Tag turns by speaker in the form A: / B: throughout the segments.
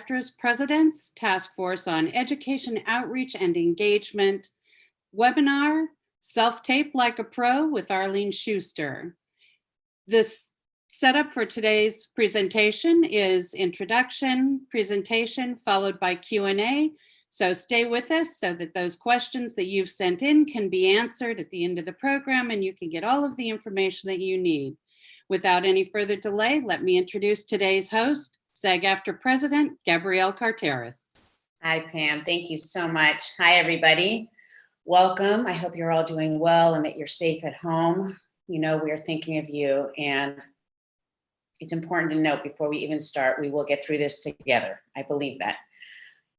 A: SAG-AFTRA's President's Task Force on Education Outreach and Engagement webinar, Self-Tape Like a Pro with Arlene Schuster. This setup for today's presentation is introduction, presentation, followed by Q&A. So stay with us so that those questions that you've sent in can be answered at the end of the program and you can get all of the information that you need. Without any further delay, let me introduce today's host, SAG-AFTRA President Gabrielle Carteris.
B: Hi, Pam. Thank you so much. Hi, everybody. Welcome. I hope you're all doing well and that you're safe at home. You know, we are thinking of you, and it's important to note before we even start, we will get through this together. I believe that.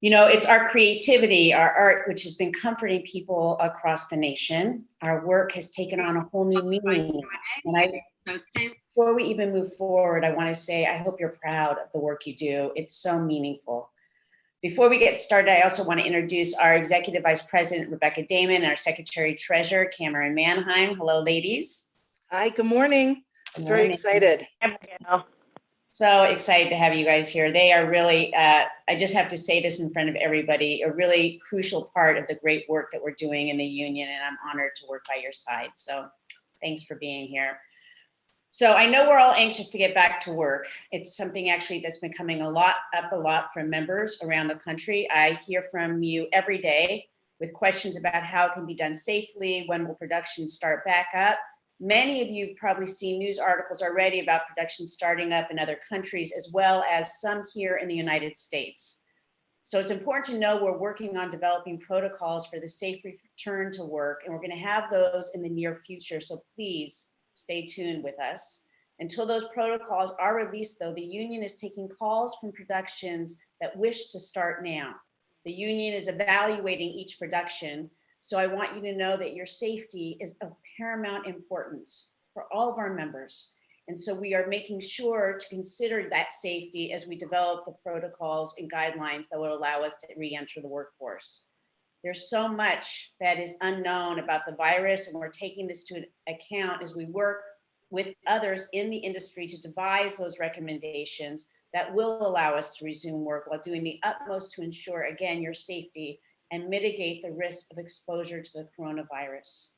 B: You know, it's our creativity, our art, which has been comforting people across the nation. Our work has taken on a whole new meaning. And before we even move forward, I want to say, I hope you're proud of the work you do. It's so meaningful. Before we get started, I also want to introduce our Executive Vice President, Rebecca Damon, and our Secretary Treasurer, Cameron Manheim. Hello, ladies.
C: Hi, good morning. I'm very excited.
B: So excited to have you guys here. They are really, I just have to say this in front of everybody, a really crucial part of the great work that we're doing in the union, and I'm honored to work by your side. So thanks for being here. So I know we're all anxious to get back to work. It's something actually that's been coming up a lot from members around the country. I hear from you every day with questions about how it can be done safely, when will production start back up. Many of you have probably seen news articles already about production starting up in other countries, as well as some here in the United States. So it's important to know we're working on developing protocols for the safe return to work, and we're going to have those in the near future. So please stay tuned with us. Until those protocols are released, though, the union is taking calls from productions that wish to start now. The union is evaluating each production. So I want you to know that your safety is of paramount importance for all of our members. And so we are making sure to consider that safety as we develop the protocols and guidelines that will allow us to re-enter the workforce. There's so much that is unknown about the virus, and we're taking this to account as we work with others in the industry to devise those recommendations that will allow us to resume work while doing the utmost to ensure, again, your safety and mitigate the risk of exposure to the coronavirus.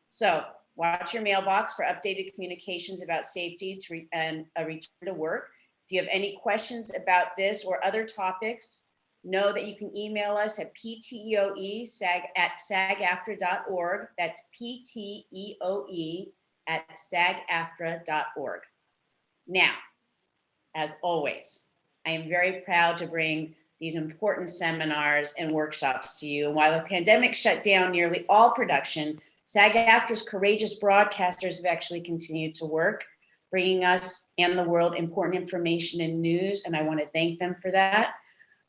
B: So watch your mailbox for updated communications about safety and a return to work. If you have any questions about this or other topics, know that you can email us at PTEOE@SAG-AFTRA.org. That's PTEOE@SAG-AFTRA.org. Now, as always, I am very proud to bring these important seminars and workshops to you. And while the pandemic shut down nearly all production, SAG-AFTRA's courageous broadcasters have actually continued to work, bringing us and the world important information and news, and I want to thank them for that.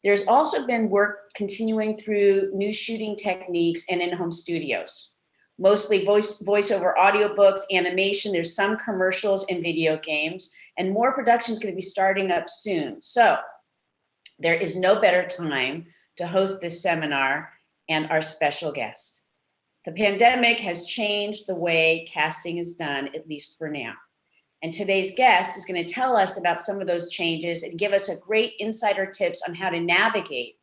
B: There's also been work continuing through new shooting techniques and in-home studios, mostly voiceover audiobooks, animation. There's some commercials and video games, and more production is going to be starting up soon. So there is no better time to host this seminar and our special guest. The pandemic has changed the way casting is done, at least for now. And today's guest is going to tell us about some of those changes and give us a great insider tips on how to navigate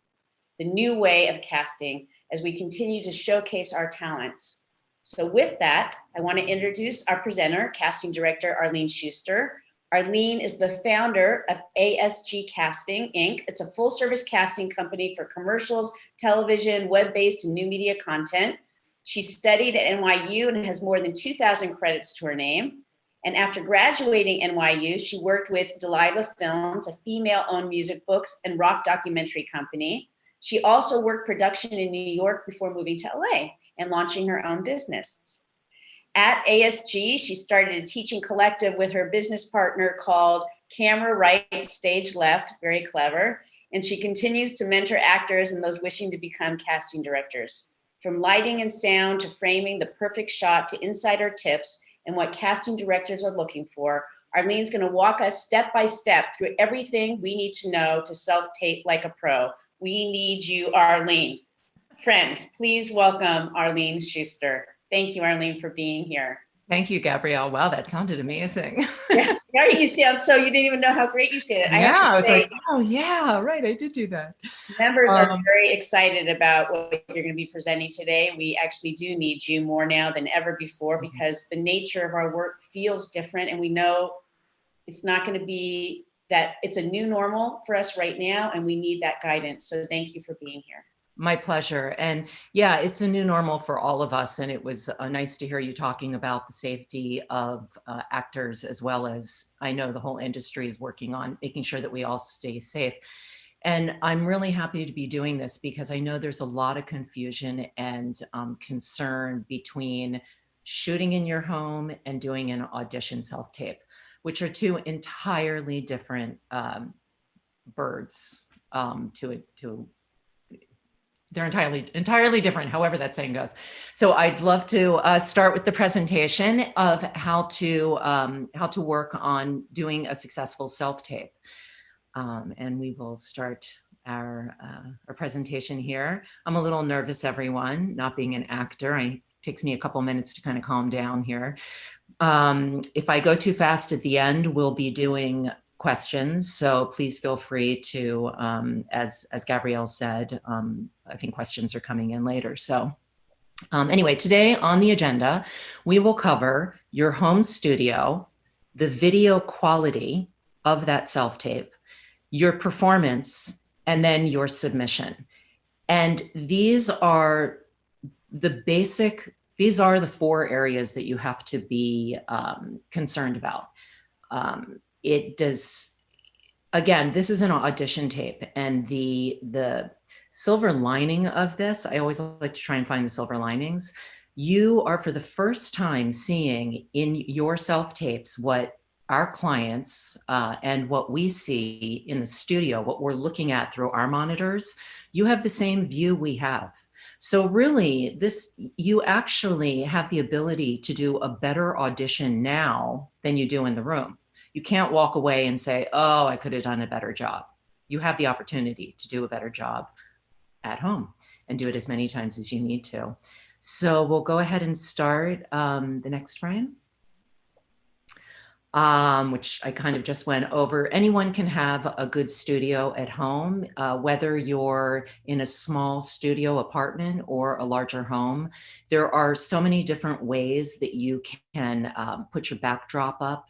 B: the new way of casting as we continue to showcase our talents. So with that, I want to introduce our presenter, Casting Director Arlene Schuster. Arlene is the founder of ASG Casting, Inc. It's a full-service casting company for commercials, television, web-based, and new media content. She studied at NYU and has more than 2,000 credits to her name. And after graduating NYU, she worked with Delilah Films, a female-owned music books and rock documentary company. She also worked production in New York before moving to LA and launching her own business. At ASG, she started a teaching collective with her business partner called Camera Right, Stage Left, very clever. And she continues to mentor actors and those wishing to become casting directors. From lighting and sound to framing the perfect shot to insider tips and what casting directors are looking for, Arlene's going to walk us step by step through everything we need to know to self-tape like a pro. We need you, Arlene. Friends, please welcome Arlene Schuster. Thank you, Arlene, for being here.
D: Thank you, Gabrielle. Wow, that sounded amazing.
B: Yeah, Gary, you sound so, you didn't even know how great you sounded. I
D: Yeah,
B: have
D: I
B: to
D: was
B: say,
D: like, oh yeah, right, I did do that.
B: members are very excited about what you're going to be presenting today. We actually do need you more now than ever before because the nature of our work feels different, and we know it's not going to be that, it's a new normal for us right now, and we need that guidance. So thank you for being here.
D: My pleasure. And yeah, it's a new normal for all of us. And it was nice to hear you talking about the safety of actors, as well as I know the whole industry is working on making sure that we all stay safe. And I'm really happy to be doing this because I know there's a lot of confusion and concern between shooting in your home and doing an audition self-tape, which are two entirely different birds they're entirely different, however that saying goes. So I'd love to start with the presentation of how to work on doing a successful self-tape. And we will start our presentation here. I'm a little nervous, everyone, not being an actor. It takes me a couple minutes to kind of calm down here. If I go too fast at the end, we'll be doing questions. So please feel free to, as Gabrielle said, I think questions are coming in later. So anyway, today on the agenda, we will cover your home studio, the video quality of that self-tape, your performance, and then your submission. And these are the four areas that you have to be concerned about. Again, this is an audition tape, and the silver lining of this, I always like to try and find the silver linings. You are for the first time seeing in your self-tapes what our clients and what we see in the studio, what we're looking at through our monitors. You have the same view we have. So really, you actually have the ability to do a better audition now than you do in the room. You can't walk away and say, oh, I could have done a better job. You have the opportunity to do a better job at home and do it as many times as you need to. So we'll go ahead and start the next frame, which I kind of just went over. Anyone can have a good studio at home, whether you're in a small studio apartment or a larger home. There are so many different ways that you can put your backdrop up.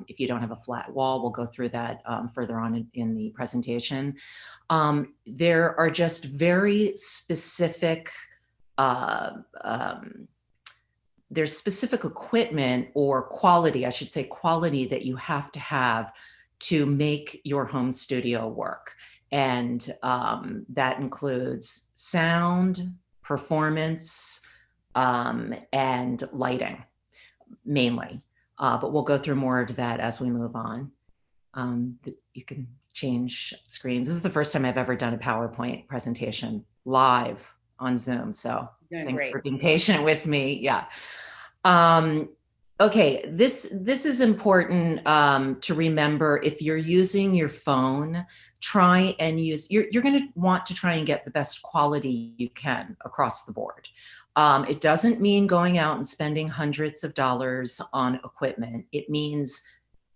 D: If you don't have a flat wall, we'll go through that further on in the presentation. There are just very specific, there's specific equipment or quality, I should say quality, that you have to make your home studio work. And that includes sound, performance, and lighting, mainly. But we'll go through more of that as we move on. You can change screens. This is the first time I've ever done a PowerPoint presentation live on Zoom. So thanks for being patient with me. Yeah. Okay, this is important to remember. If you're using your phone, try and use, you're going to want to try and get the best quality you can across the board. It doesn't mean going out and spending hundreds of dollars on equipment. It means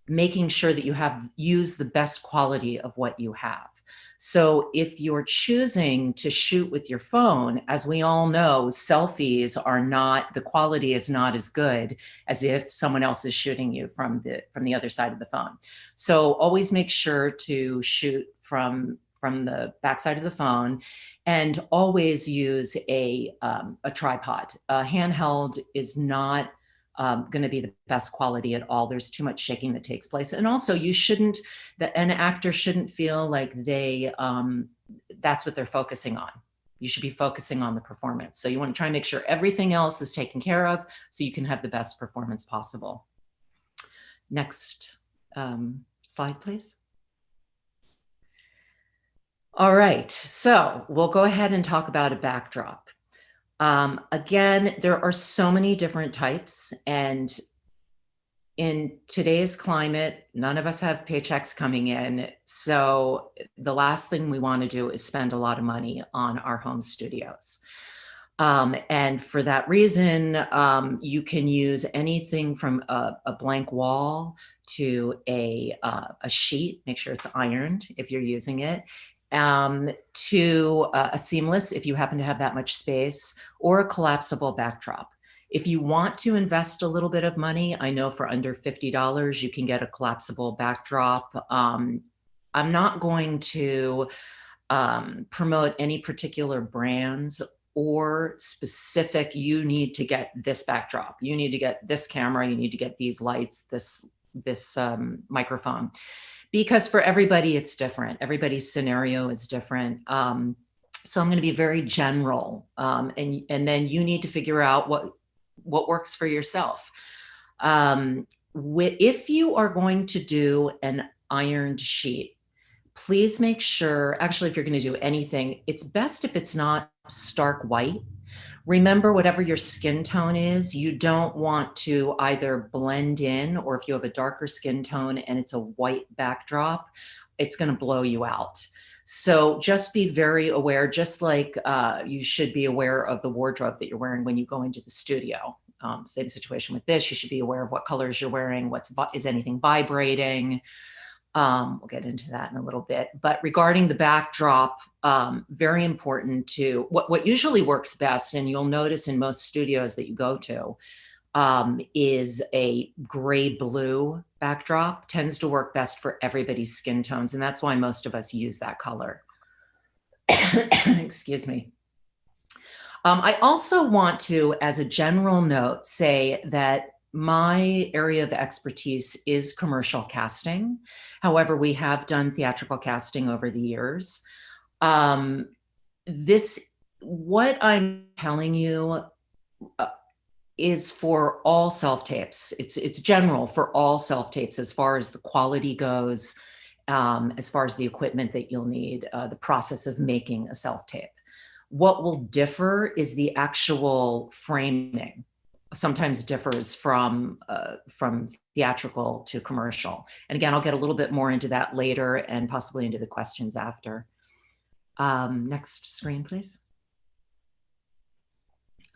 D: making sure that you use the best quality of what you have. So if you're choosing to shoot with your phone, as we all know, selfies are not, the quality is not as good as if someone else is shooting you from the other side of the phone. So always make sure to shoot from the backside of the phone, and always use a tripod. Handheld is not going to be the best quality at all. There's too much shaking that takes place. And also an actor shouldn't feel like that's what they're focusing on. You should be focusing on the performance. So you want to try and make sure everything else is taken care of so you can have the best performance possible. Next slide, please. All right, so we'll go ahead and talk about a backdrop. Again, there are so many different types, and in today's climate, none of us have paychecks coming in. So the last thing we want to do is spend a lot of money on our home studios. And for that reason, you can use anything from a blank wall to a sheet, make sure it's ironed if you're using it, to a seamless if you happen to have that much space, or a collapsible backdrop. If you want to invest a little bit of money, I know for under $50, you can get a collapsible backdrop. I'm not going to promote any particular brands or specific, you need to get this backdrop, you need to get this camera, you need to get these lights, this microphone, because for everybody it's different. Everybody's scenario is different. So I'm going to be very general, and then you need to figure out what works for yourself. If you are going to do an ironed sheet, please make sure, actually, if you're going to do anything, it's best if it's not stark white. Remember, whatever your skin tone is, you don't want to either blend in, or if you have a darker skin tone and it's a white backdrop, it's going to blow you out. So just be very aware, just like you should be aware of the wardrobe that you're wearing when you go into the studio. Same situation with this. You should be aware of what colors you're wearing, is anything vibrating. We'll get into that in a little bit. But regarding the backdrop, very important to, what usually works best, and you'll notice in most studios that you go to, is a gray blue backdrop. Tends to work best for everybody's skin tones. And that's why most of us use that color. Excuse me. I also want to, as a general note, say that my area of expertise is commercial casting. However, we have done theatrical casting over the years. What I'm telling you is for all self-tapes. It's general for all self-tapes as far as the quality goes, as far as the equipment that you'll need, the process of making a self-tape. What will differ is the actual framing. Sometimes differs from theatrical to commercial. And again, I'll get a little bit more into that later and possibly into the questions after. Next screen, please.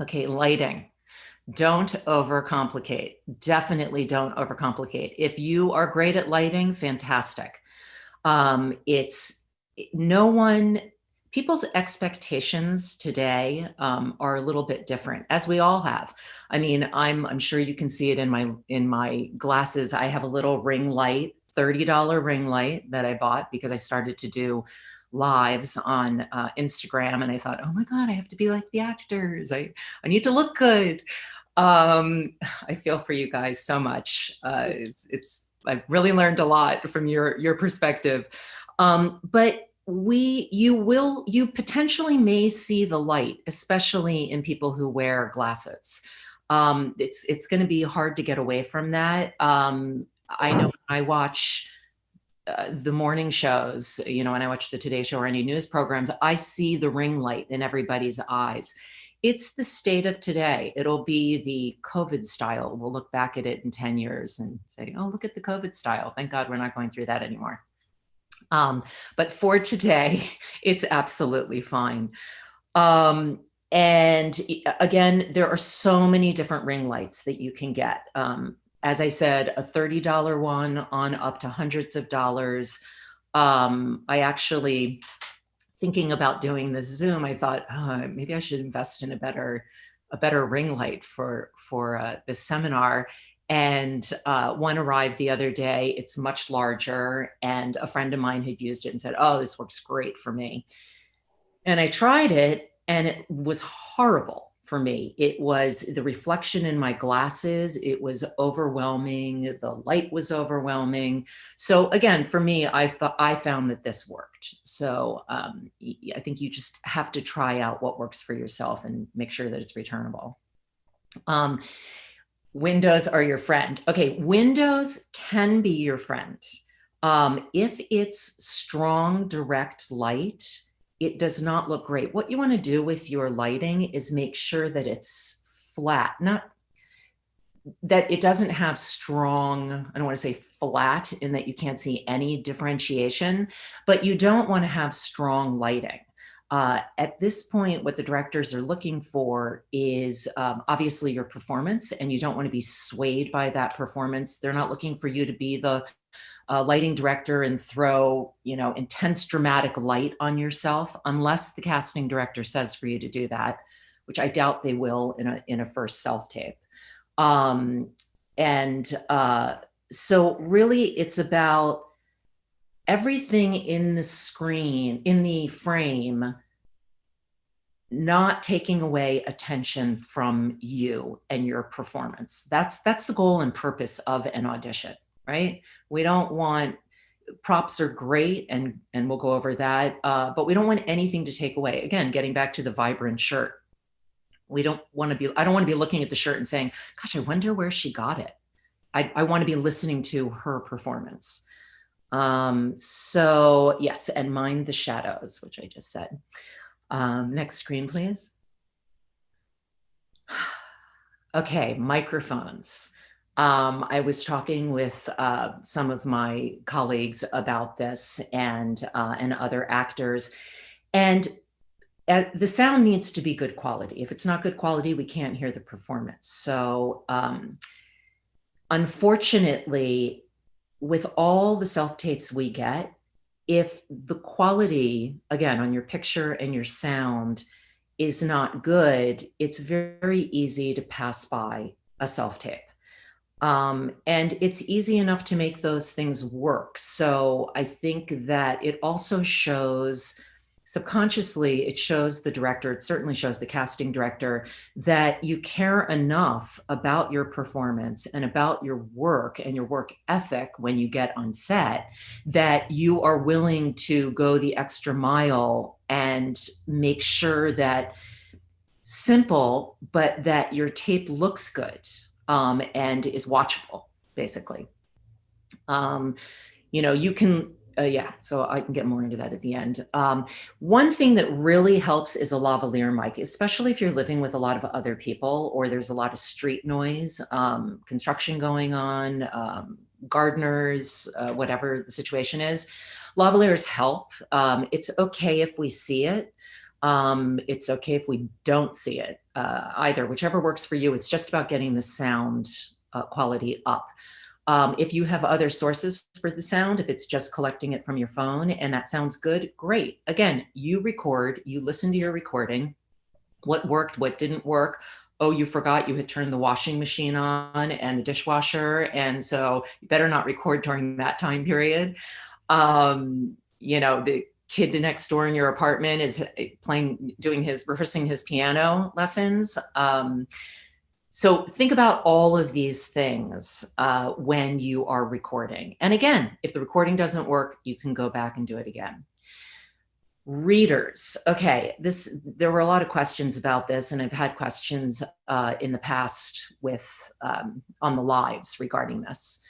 D: Okay, lighting. Don't overcomplicate. Definitely don't overcomplicate. If you are great at lighting, fantastic. People's expectations today are a little bit different, as we all have. I mean, I'm sure you can see it in my glasses. I have a little ring light, $30 ring light that I bought because I started to do lives on Instagram, and I thought, oh my God, I have to be like the actors. I need to look good. I feel for you guys so much. I've really learned a lot from your perspective, but you potentially may see the light, especially in people who wear glasses. It's going to be hard to get away from that. I know when I watch the morning shows, when I watch the Today Show or any news programs, I see the ring light in everybody's eyes. It's the state of today. It'll be the COVID style. We'll look back at it in 10 years and say, oh, look at the COVID style. Thank God we're not going through that anymore. But for today, it's absolutely fine. And again, there are so many different ring lights that you can get. As I said, a $30 one on up to hundreds of dollars. I actually, thinking about doing this Zoom, I thought, maybe I should invest in a better ring light for this seminar. And one arrived the other day. It's much larger, and a friend of mine had used it and said, oh, this works great for me. And I tried it, and it was horrible for me. It was the reflection in my glasses. It was overwhelming. The light was overwhelming. So again, for me, I found that this worked. So I think you just have to try out what works for yourself and make sure that it's returnable. Windows are your friend. Okay, windows can be your friend. If it's strong, direct light, it does not look great. What you want to do with your lighting is make sure that it's flat, not that it doesn't have strong, I don't want to say flat in that you can't see any differentiation, but you don't want to have strong lighting. At this point, what the directors are looking for is obviously your performance, and you don't want to be swayed by that performance. They're not looking for you to be the lighting director and throw, intense dramatic light on yourself, unless the casting director says for you to do that, which I doubt they will in a first self-tape. So really it's about everything in the screen, in the frame, not taking away attention from you and your performance. That's the goal and purpose of an audition, right? We don't want, props are great, and we'll go over that, but we don't want anything to take away. Again, getting back to the vibrant shirt. I don't want to be looking at the shirt and saying, gosh, I wonder where she got it. I want to be listening to her performance. So yes, and mind the shadows, which I just said. Next screen, please. Okay, microphones. I was talking with some of my colleagues about this and other actors, and the sound needs to be good quality. If it's not good quality, we can't hear the performance. So unfortunately, with all the self-tapes we get, if the quality, again, on your picture and your sound is not good, it's very easy to pass by a self-tape. And it's easy enough to make those things work. So I think that it also shows, subconsciously, it shows the director, it certainly shows the casting director, that you care enough about your performance and about your work and your work ethic when you get on set, that you are willing to go the extra mile and make sure that, simple, but that your tape looks good and is watchable, basically. You can, so I can get more into that at the end. One thing that really helps is a lavalier mic, especially if you're living with a lot of other people or there's a lot of street noise, construction going on, gardeners, whatever the situation is. Lavaliers help. It's okay if we see it. It's okay if we don't see it either, whichever works for you. It's just about getting the sound quality up. If you have other sources for the sound, if it's just collecting it from your phone and that sounds good, great. Again, you record, you listen to your recording, what worked, what didn't work. Oh, you forgot you had turned the washing machine on and the dishwasher, and so you better not record during that time period. The kid next door in your apartment is rehearsing his piano lessons. So think about all of these things when you are recording. And again, if the recording doesn't work, you can go back and do it again. Readers. Okay, there were a lot of questions about this, and I've had questions in the past on the lives regarding this.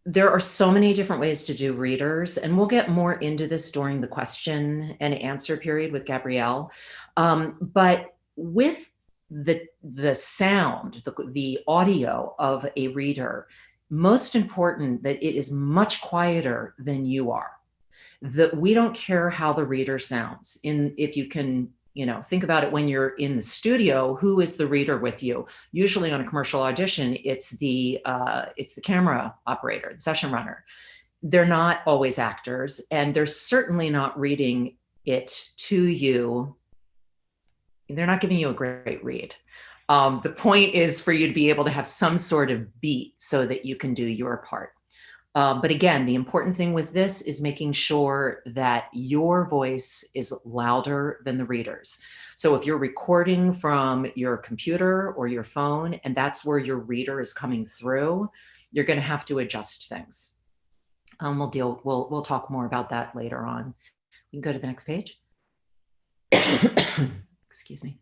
D: There are so many different ways to do readers, and we'll get more into this during the question and answer period with Gabrielle. But with the sound, the audio of a reader, most important that it is much quieter than you are. That we don't care how the reader sounds. If you can, think about it when you're in the studio, who is the reader with you? Usually on a commercial audition, it's the camera operator, the session runner. They're not always actors, and they're certainly not reading it to you. They're not giving you a great read. The point is for you to be able to have some sort of beat so that you can do your part. But again, the important thing with this is making sure that your voice is louder than the reader's. So if you're recording from your computer or your phone, and that's where your reader is coming through, you're going to have to adjust things. We'll talk more about that later on. We can go to the next page. Excuse me.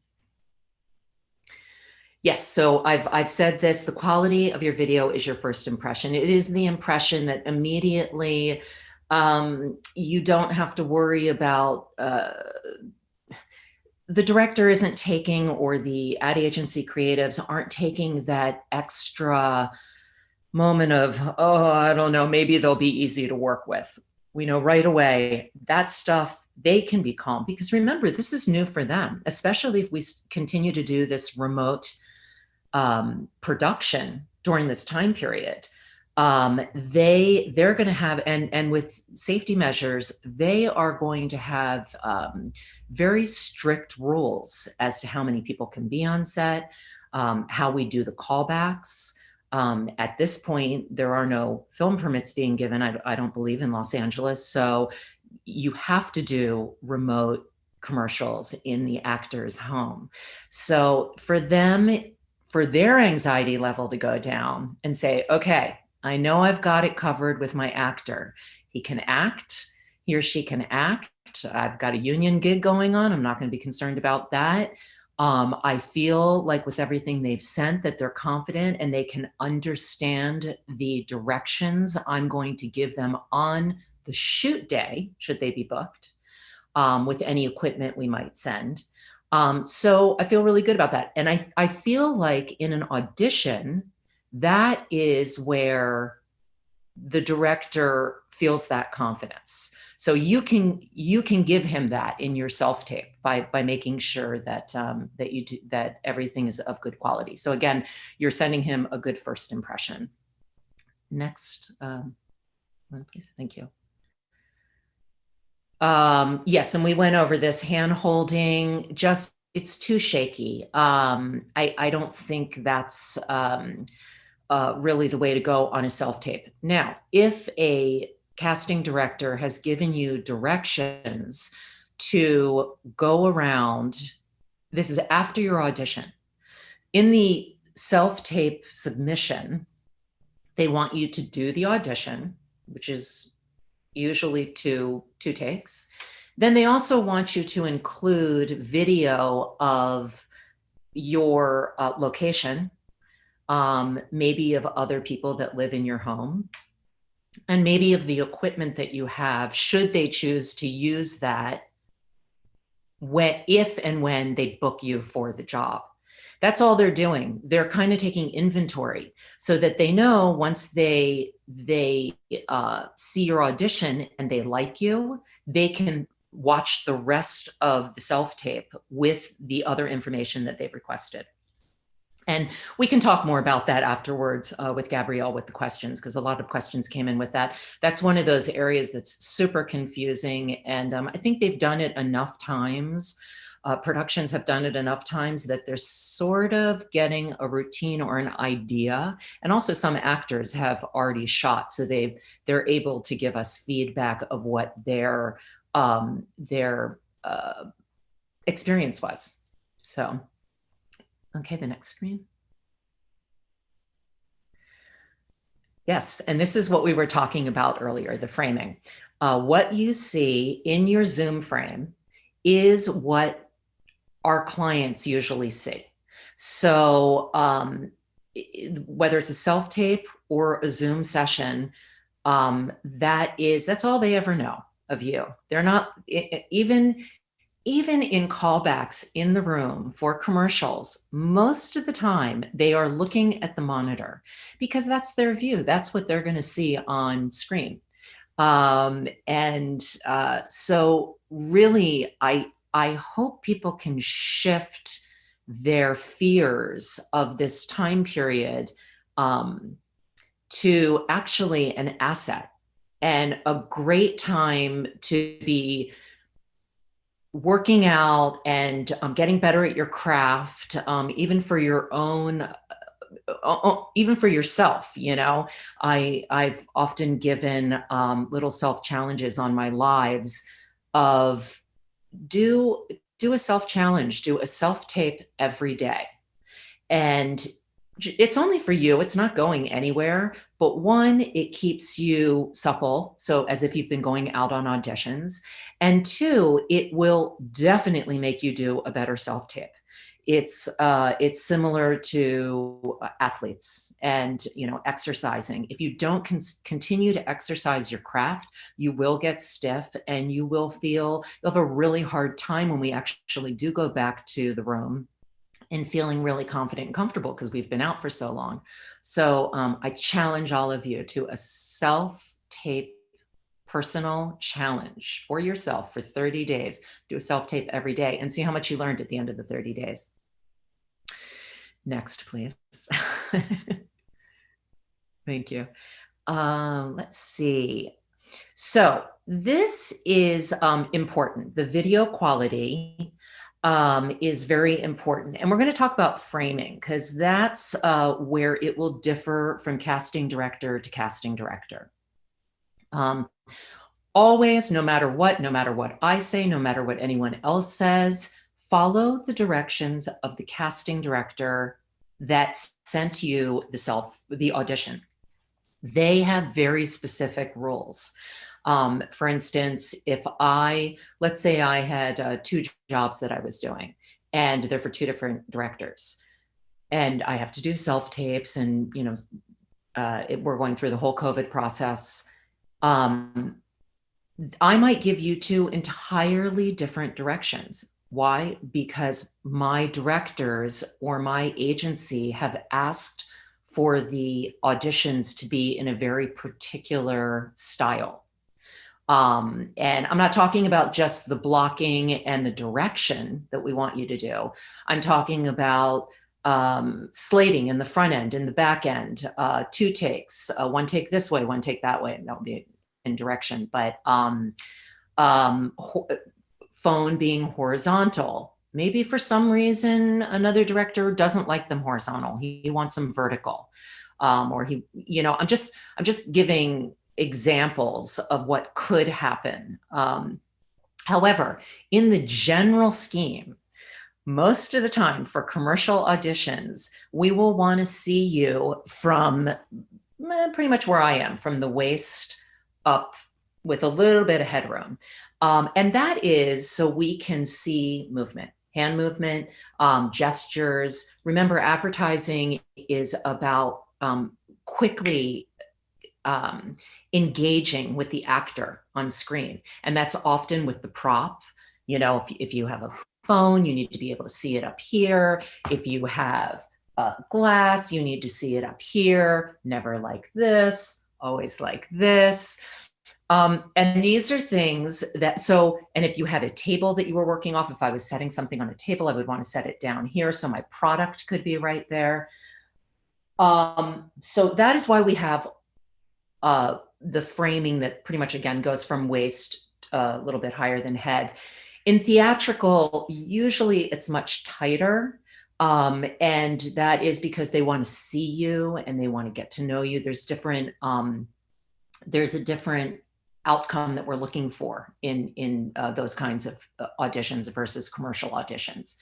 D: Yes, so I've said this, the quality of your video is your first impression. It is the impression that immediately you don't have to worry about, the director isn't taking, or the ad agency creatives aren't taking that extra moment of, oh, I don't know, maybe they'll be easy to work with. We know right away that stuff they can be calm, because remember, this is new for them, especially if we continue to do this remote production during this time period. They're going to have, and with safety measures, they are going to have very strict rules as to how many people can be on set, how we do the callbacks. At this point, there are no film permits being given, I don't believe, in Los Angeles. So you have to do remote commercials in the actor's home. So for them, for their anxiety level to go down and say, okay, I know I've got it covered with my actor. He can act, he or she can act. I've got a union gig going on. I'm not going to be concerned about that. I feel like with everything they've sent that they're confident and they can understand the directions I'm going to give them on the shoot day, should they be booked, with any equipment we might send. So I feel really good about that. And I feel like in an audition, that is where the director feels that confidence. So you can give him that in your self-tape by making sure that that everything is of good quality. So again, you're sending him a good first impression. Next, please. Thank you. Yes, and we went over this hand holding. Just it's too shaky. I don't think that's really the way to go on a self-tape. Now, if a casting director has given you directions to go around, this is after your audition. In the self-tape submission, they want you to do the audition, which is usually two takes. Then they also want you to include video of your location, maybe of other people that live in your home, and maybe of the equipment that you have, should they choose to use that if and when they book you for the job. That's all they're doing. They're kind of taking inventory so that they know once they see your audition and they like you, they can watch the rest of the self-tape with the other information that they've requested. And we can talk more about that afterwards with Gabrielle with the questions, because a lot of questions came in with that. That's one of those areas that's super confusing. And I think they've done it enough times. Productions have done it enough times that they're sort of getting a routine or an idea. And also some actors have already shot, so they're able to give us feedback of what their experience was. So. Okay, the next screen. Yes, and this is what we were talking about earlier, the framing. What you see in your Zoom frame is what our clients usually see. So whether it's a self-tape or a Zoom session, that's all they ever know of you. They're not, even in callbacks in the room for commercials, most of the time they are looking at the monitor because that's their view. That's what they're going to see on screen. So really, I hope people can shift their fears of this time period to actually an asset and a great time to be working out and getting better at your craft, even for your own, even for yourself. You know, I've often given little self challenges on my lives of do a self challenge, do a self tape every day. And it's only for you. It's not going anywhere. But one, it keeps you supple. So as if you've been going out on auditions. And two, it will definitely make you do a better self-tape. It's similar to athletes and, you know, exercising. If you don't continue to exercise your craft, you will get stiff and you'll have a really hard time when we actually do go back to the room and feeling really confident and comfortable because we've been out for so long. So I challenge all of you to a self-tape personal challenge for yourself for 30 days. Do a self-tape every day and see how much you learned at the end of the 30 days. Next, please. Thank you. Let's see. So this is important. The video quality is very important. And we're going to talk about framing because that's where it will differ from casting director to casting director. Always, no matter what I say, no matter what anyone else says, follow the directions of the casting director that sent you the audition. They have very specific rules. For instance, let's say I had 2 jobs that I was doing and they're for 2 different directors and I have to do self-tapes and, you know, we're going through the whole COVID process. I might give you 2 entirely different directions. Why? Because my directors or my agency have asked for the auditions to be in a very particular style. And I'm not talking about just the blocking and the direction that we want you to do. I'm talking about slating in the front end, in the back end, 2 takes, 1 take this way, 1 take that way, and that would be in direction. But phone being horizontal. Maybe for some reason, another director doesn't like them horizontal. He wants them vertical. Or he, you know, I'm just giving examples of what could happen. However, in the general scheme, most of the time for commercial auditions, we will want to see you from pretty much where I am, from the waist up with a little bit of headroom. And that is so we can see movement, hand movement, gestures. Remember, advertising is about quickly engaging with the actor on screen. And that's often with the prop. You know, if you have a phone, you need to be able to see it up here. If you have glass, you need to see it up here. Never like this, always like this. And these are things that, and if you had a table that you were working off, if I was setting something on a table, I would want to set it down here. So my product could be right there. So that is why we have the framing that pretty much, again, goes from waist a little bit higher than head. In theatrical, usually it's much tighter. And that is because they want to see you and they want to get to know you. There's a different outcome that we're looking for in those kinds of auditions versus commercial auditions.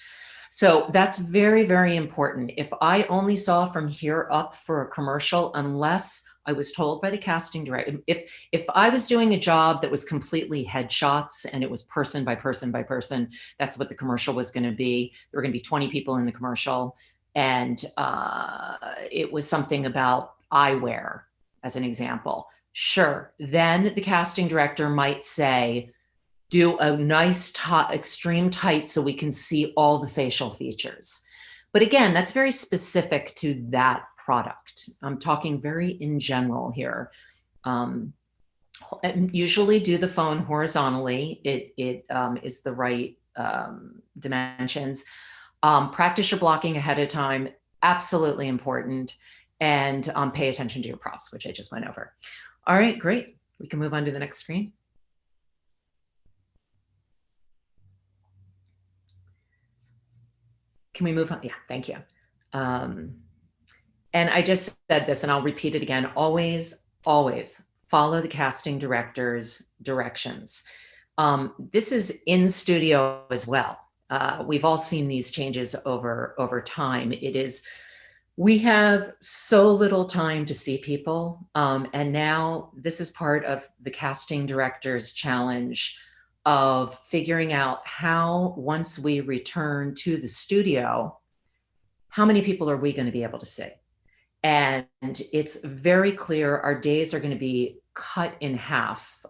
D: So that's very, very important. If I only saw from here up for a commercial, unless I was told by the casting director, if I was doing a job that was completely headshots and it was person by person by person, that's what the commercial was going to be. There were going to be 20 people in the commercial, and it was something about eyewear, as an example. Sure, then the casting director might say, do a nice extreme tight so we can see all the facial features. But again, that's very specific to that product. I'm talking very in general here. Usually do the phone horizontally. It is the right dimensions. Practice your blocking ahead of time, absolutely important. And pay attention to your props, which I just went over. All right, great. We can move on to the next screen. Can we move on? Yeah, thank you. And I just said this, and I'll repeat it again. Always, always follow the casting director's directions. This is in studio as well. We've all seen these changes over time. We have so little time to see people. And now this is part of the casting director's challenge of figuring out how, once we return to the studio, how many people are we going to be able to see? And it's very clear our days are going to be cut in half,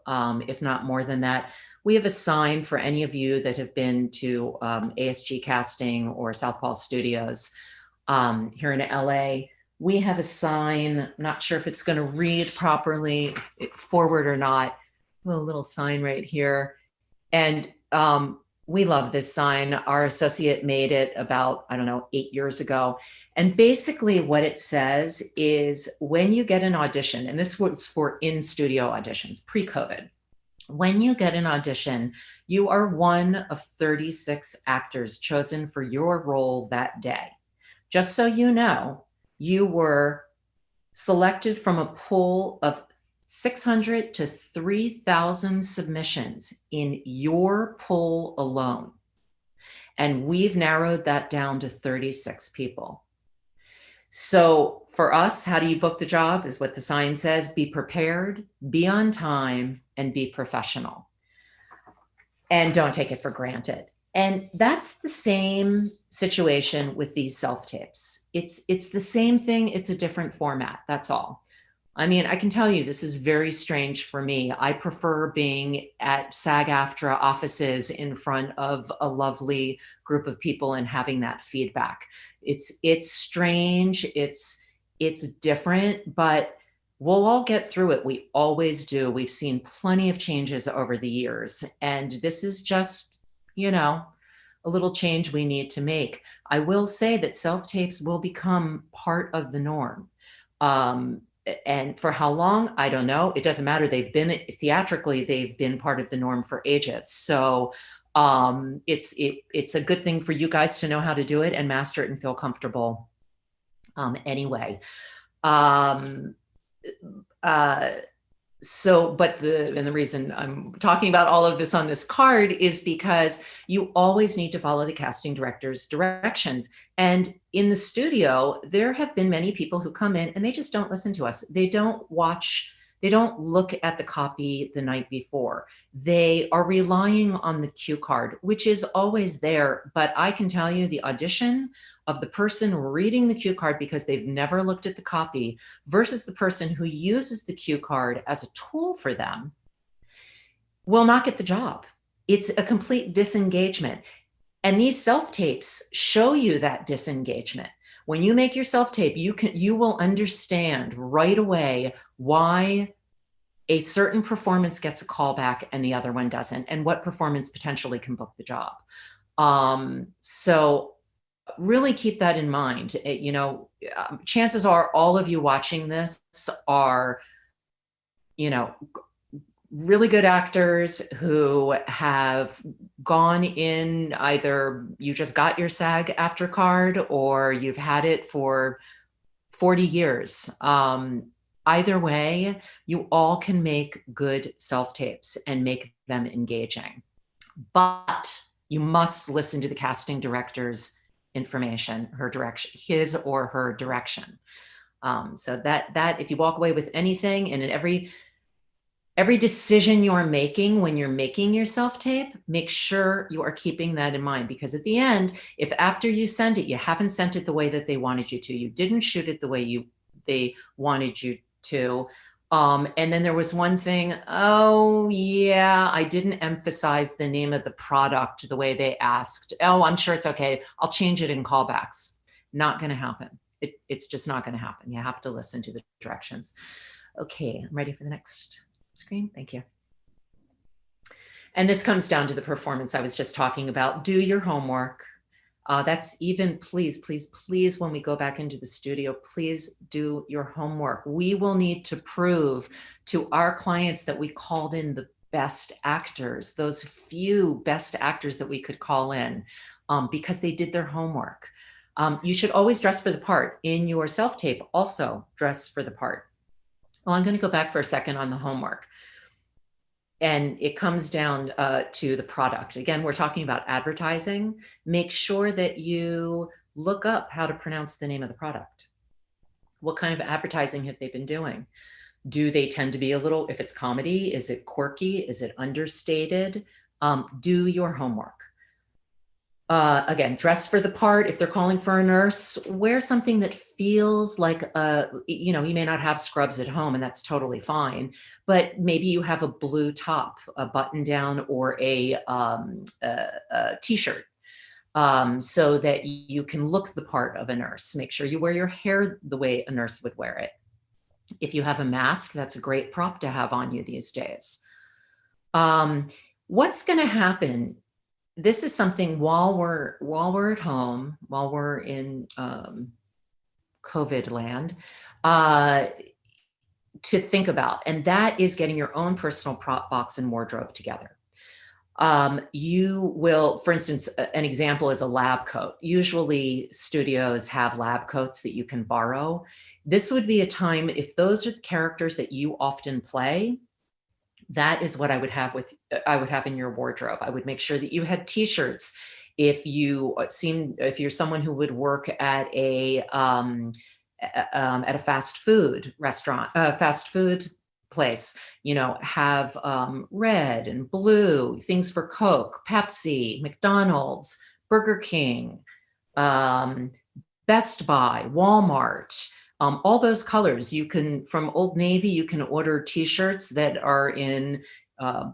D: if not more than that. We have a sign for any of you that have been to ASG Casting or Southpaw Studios here in LA. We have a sign, I'm not sure if it's going to read properly forward or not. a little sign right here. And we love this sign. Our associate made it about, I don't know, 8 years ago. And basically what it says is when you get an audition, and this was for in-studio auditions, pre-COVID, when you get an audition, you are one of 36 actors chosen for your role that day. Just so you know, you were selected from a pool of 600 to 3,000 submissions in your pool alone. And we've narrowed that down to 36 people. So for us, how do you book the job is what the sign says: be prepared, be on time, and be professional. And don't take it for granted. And that's the same situation with these self-tapes. It's the same thing. It's a different format. That's all. I mean, I can tell you this is very strange for me. I prefer being at SAG-AFTRA offices in front of a lovely group of people and having that feedback. It's strange. It's different, but we'll all get through it. We always do. We've seen plenty of changes over the years, and this is just, you know, a little change we need to make. I will say that self-tapes will become part of the norm. And for how long, I don't know. It doesn't matter. They've been theatrically, they've been part of the norm for ages. So it's a good thing for you guys to know how to do it and master it and feel comfortable anyway. But the reason I'm talking about all of this on this card is because you always need to follow the casting director's directions. And in the studio, there have been many people who come in and they just don't listen to us. They don't watch, they don't look at the copy the night before. They are relying on the cue card, which is always there. But I can tell you the audition of the person reading the cue card because they've never looked at the copy versus the person who uses the cue card as a tool for them will not get the job. It's a complete disengagement. And these self-tapes show you that disengagement. When you make your self-tape, you will understand right away why a certain performance gets a callback and the other one doesn't, and what performance potentially can book the job. So really keep that in mind. You know, chances are all of you watching this are, you know, really good actors who have gone in, either you just got your SAG-AFTRA card or you've had it for 40 years. Either way, you all can make good self-tapes and make them engaging. But you must listen to the casting director's information, her direction, his or her direction. So that if you walk away with anything, and in every decision you're making when you're making your self-tape, make sure you are keeping that in mind, because at the end, if after you send it, you haven't sent it the way that they wanted you to, you didn't shoot it the way they wanted you to, and then there was one thing, oh yeah, I didn't emphasize the name of the product the way they asked. Oh, I'm sure it's okay. I'll change it in callbacks. Not going to happen. It's just not going to happen. You have to listen to the directions. Okay, I'm ready for the next screen. Thank you. And this comes down to the performance I was just talking about. Do your homework. That's even, please, please, please, when we go back into the studio, please do your homework. We will need to prove to our clients that we called in the best actors, those few best actors that we could call in, because they did their homework. You should always dress for the part. In your self-tape, also dress for the part. Well, I'm going to go back for a second on the homework. And it comes down to the product. Again, we're talking about advertising. Make sure that you look up how to pronounce the name of the product. What kind of advertising have they been doing? Do they tend to be a little, if it's comedy, is it quirky? Is it understated? Do your homework. Again, dress for the part. If they're calling for a nurse, wear something that feels like, you know, you may not have scrubs at home, and that's totally fine, but maybe you have a blue top, a button down, or a t-shirt, so that you can look the part of a nurse. Make sure you wear your hair the way a nurse would wear it. If you have a mask, that's a great prop to have on you these days. What's going to happen? This is something while we're at home, while we're in COVID land, to think about, and that is getting your own personal prop box and wardrobe together. You will, for instance, an example is a lab coat. Usually studios have lab coats that you can borrow. This would be a time, if those are the characters that you often play, that is what I would have in your wardrobe. I would make sure that you had t-shirts. If you're someone who would work at a fast food restaurant, fast food place, have red and blue, things for Coke, Pepsi, McDonald's, Burger King, Best Buy, Walmart, all those colors. You can, from Old Navy, you can order t-shirts that are in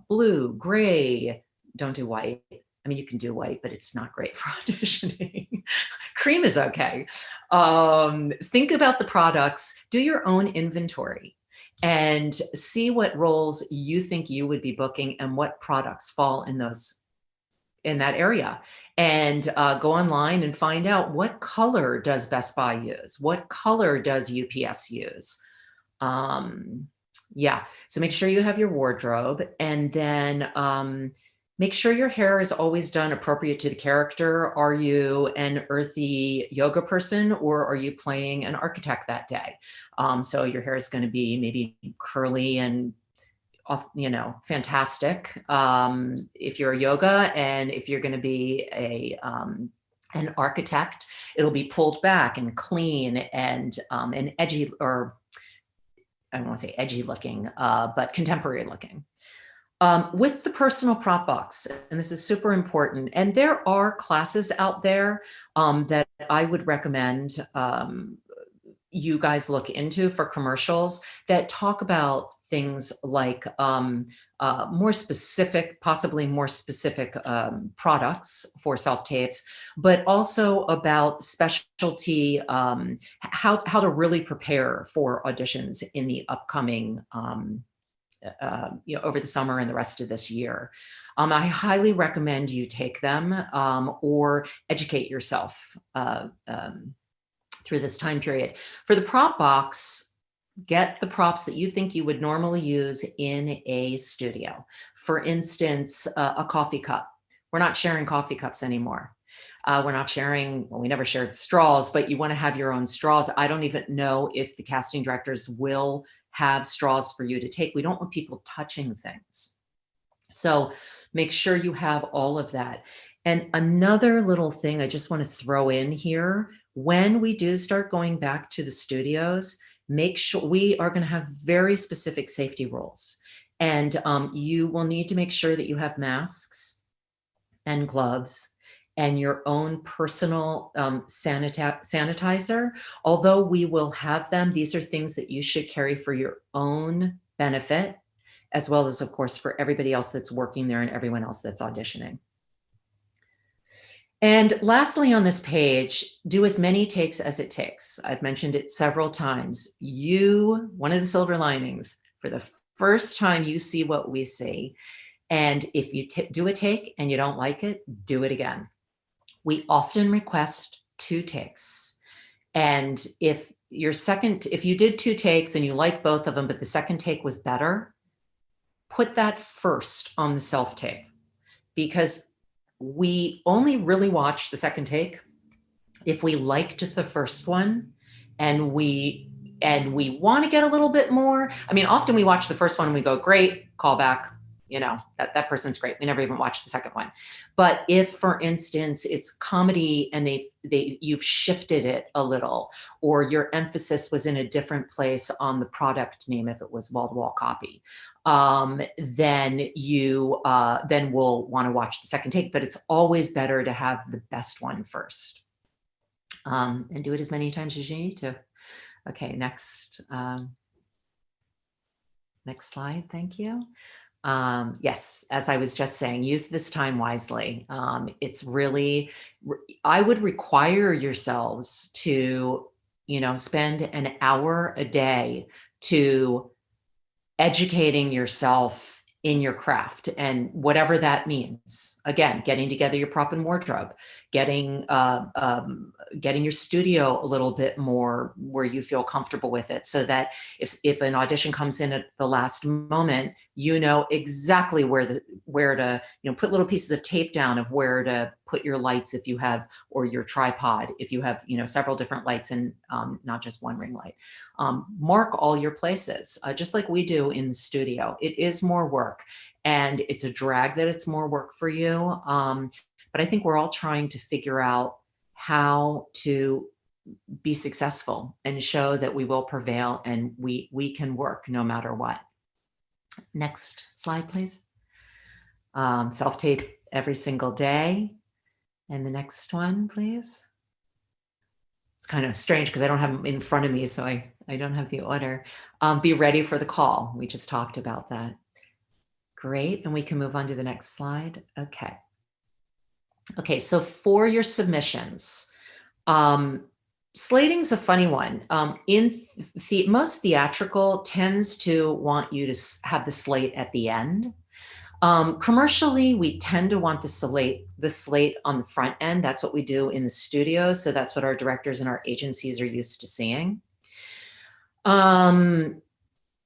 D: blue, gray, don't do white. I mean, you can do white, but it's not great for auditioning. Cream is okay. Think about the products, do your own inventory, and see what roles you think you would be booking and what products fall in that area. And go online and find out, what color does Best Buy use? What color does UPS use? Yeah, so make sure you have your wardrobe, and then make sure your hair is always done appropriate to the character. Are you an earthy yoga person, or are you playing an architect that day? So your hair is going to be maybe curly and, fantastic if you're a yoga, and if you're going to be an architect, it'll be pulled back and clean and edgy, or I don't want to say edgy looking, but contemporary looking. With the personal prop box, and this is super important, and there are classes out there that I would recommend you guys look into for commercials that talk about things like possibly more specific products for self-tapes, but also about specialty, how to really prepare for auditions in the upcoming over the summer and the rest of this year. I highly recommend you take them or educate yourself through this time period. For the prop box, get the props that you think you would normally use in a studio. For instance, a coffee cup. We're not sharing coffee cups anymore. We're not sharing, well, we never shared straws, but you want to have your own straws. I don't even know if the casting directors will have straws for you to take. We don't want people touching things. So make sure you have all of that. And another little thing I just want to throw in here, when we do start going back to the studios, make sure we are going to have very specific safety rules. And you will need to make sure that you have masks and gloves and your own personal sanitizer. Although we will have them, these are things that you should carry for your own benefit, as well as, of course, for everybody else that's working there and everyone else that's auditioning. And lastly, on this page, do as many takes as it takes. I've mentioned it several times. One of the silver linings, for the first time you see what we see. And if you do a take and you don't like it, do it again. We often request 2 takes. And if you did 2 takes and you like both of them, but the second take was better, put that first on the self-tape, because we only really watch the second take if we liked the first one and we want to get a little bit more. I mean, often we watch the first one and we go, great, call back, that person's great. We never even watched the second one. But if, for instance, it's comedy and you've shifted it a little, or your emphasis was in a different place on the product name, if it was wall-to-wall copy, then we'll want to watch the second take. But it's always better to have the best one first, and do it as many times as you need to. Okay, next slide. Thank you. Yes, as I was just saying, use this time wisely. It's really, I would require yourselves to, spend an hour a day to educating yourself in your craft, and whatever that means. Again, getting together your prop and wardrobe, getting your studio a little bit more where you feel comfortable with it, so that if an audition comes in at the last moment, you know exactly where to put little pieces of tape down of where to put your lights if you have, or your tripod if you have several different lights and not just one ring light. Mark all your places, just like we do in the studio. It is more work, and it's a drag that it's more work for you. But I think we're all trying to figure out how to be successful and show that we will prevail and we can work no matter what. Next slide, please. Self-tape every single day. And the next one, please. It's kind of strange because I don't have them in front of me, so I don't have the order. Be ready for the call. We just talked about that. Great, and we can move on to the next slide. Okay, so for your submissions, slating's a funny one. Most theatrical tends to want you to have the slate at the end. Commercially, we tend to want the slate on the front end. That's what we do in the studio. So that's what our directors and our agencies are used to seeing.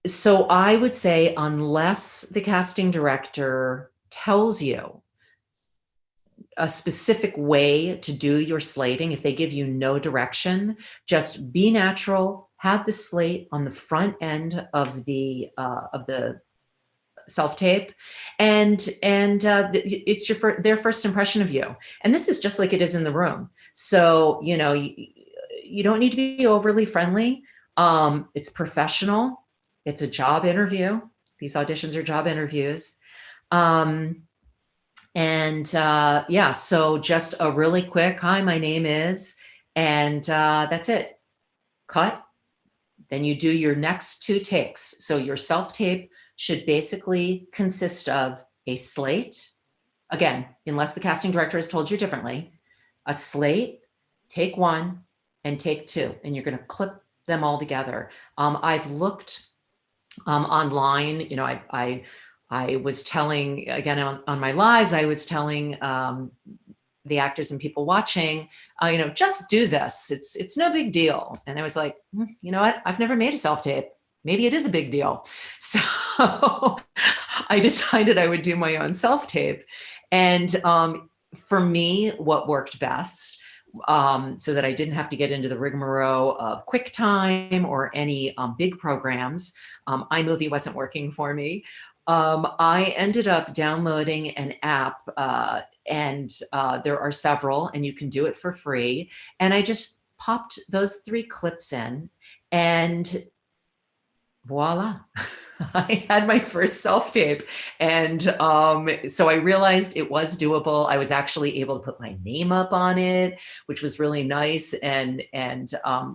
D: So I would say, unless the casting director tells you a specific way to do your slating, if they give you no direction, just be natural, have the slate on the front end of the self-tape, and it's their first impression of you. And this is just like it is in the room. So, you don't need to be overly friendly. It's professional. It's a job interview. These auditions are job interviews. So just a really quick, hi, my name is, and that's it. Cut. Then you do your next 2 takes. So your self-tape should basically consist of a slate. Again, unless the casting director has told you differently, a slate, take 1 and take 2, and you're going to clip them all together. I've looked online, I was telling, again, on my lives, I was telling the actors and people watching, just do this. It's no big deal. And I was like, you know what? I've never made a self-tape. Maybe it is a big deal. So I decided I would do my own self-tape. And for me, what worked best, so that I didn't have to get into the rigmarole of QuickTime or any big programs, iMovie wasn't working for me. I ended up downloading an app, and there are several, and you can do it for free. And I just popped those 3 clips in, and voila, I had my first self-tape. And so I realized it was doable. I was actually able to put my name up on it, which was really nice and